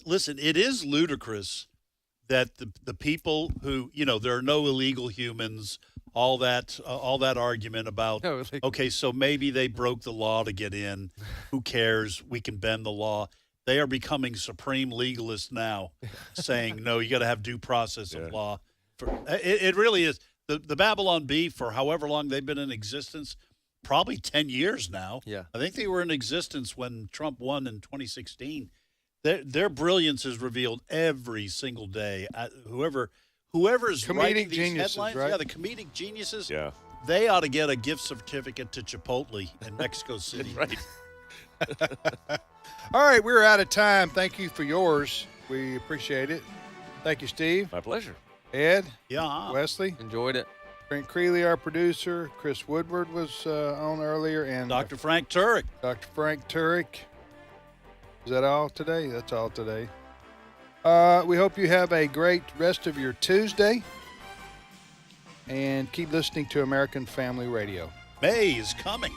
Listen, it is ludicrous that the people who, there are no illegal humans, all that argument about, okay, so maybe they broke the law to get in. Who cares? We can bend the law. They are becoming supreme legalists now, saying, no, you got to have due process of law. It really is. The Babylon Bee, for however long they've been in existence, probably 10 years now. Yeah. I think they were in existence when Trump won in 2016. Their brilliance is revealed every single day. Whoever's writing these headlines, the comedic geniuses, they ought to get a gift certificate to Chipotle in Mexico City. Right. All right, we're out of time. Thank you for yours. We appreciate it. Thank you, Steve. My pleasure. Ed. Yeah. Wesley. Enjoyed it. Frank Creeley, our producer. Chris Woodward was on earlier. And Dr. Frank Turek. Dr. Frank Turek. Is that all today? That's all today. We hope you have a great rest of your Tuesday. And keep listening to American Family Radio. May is coming.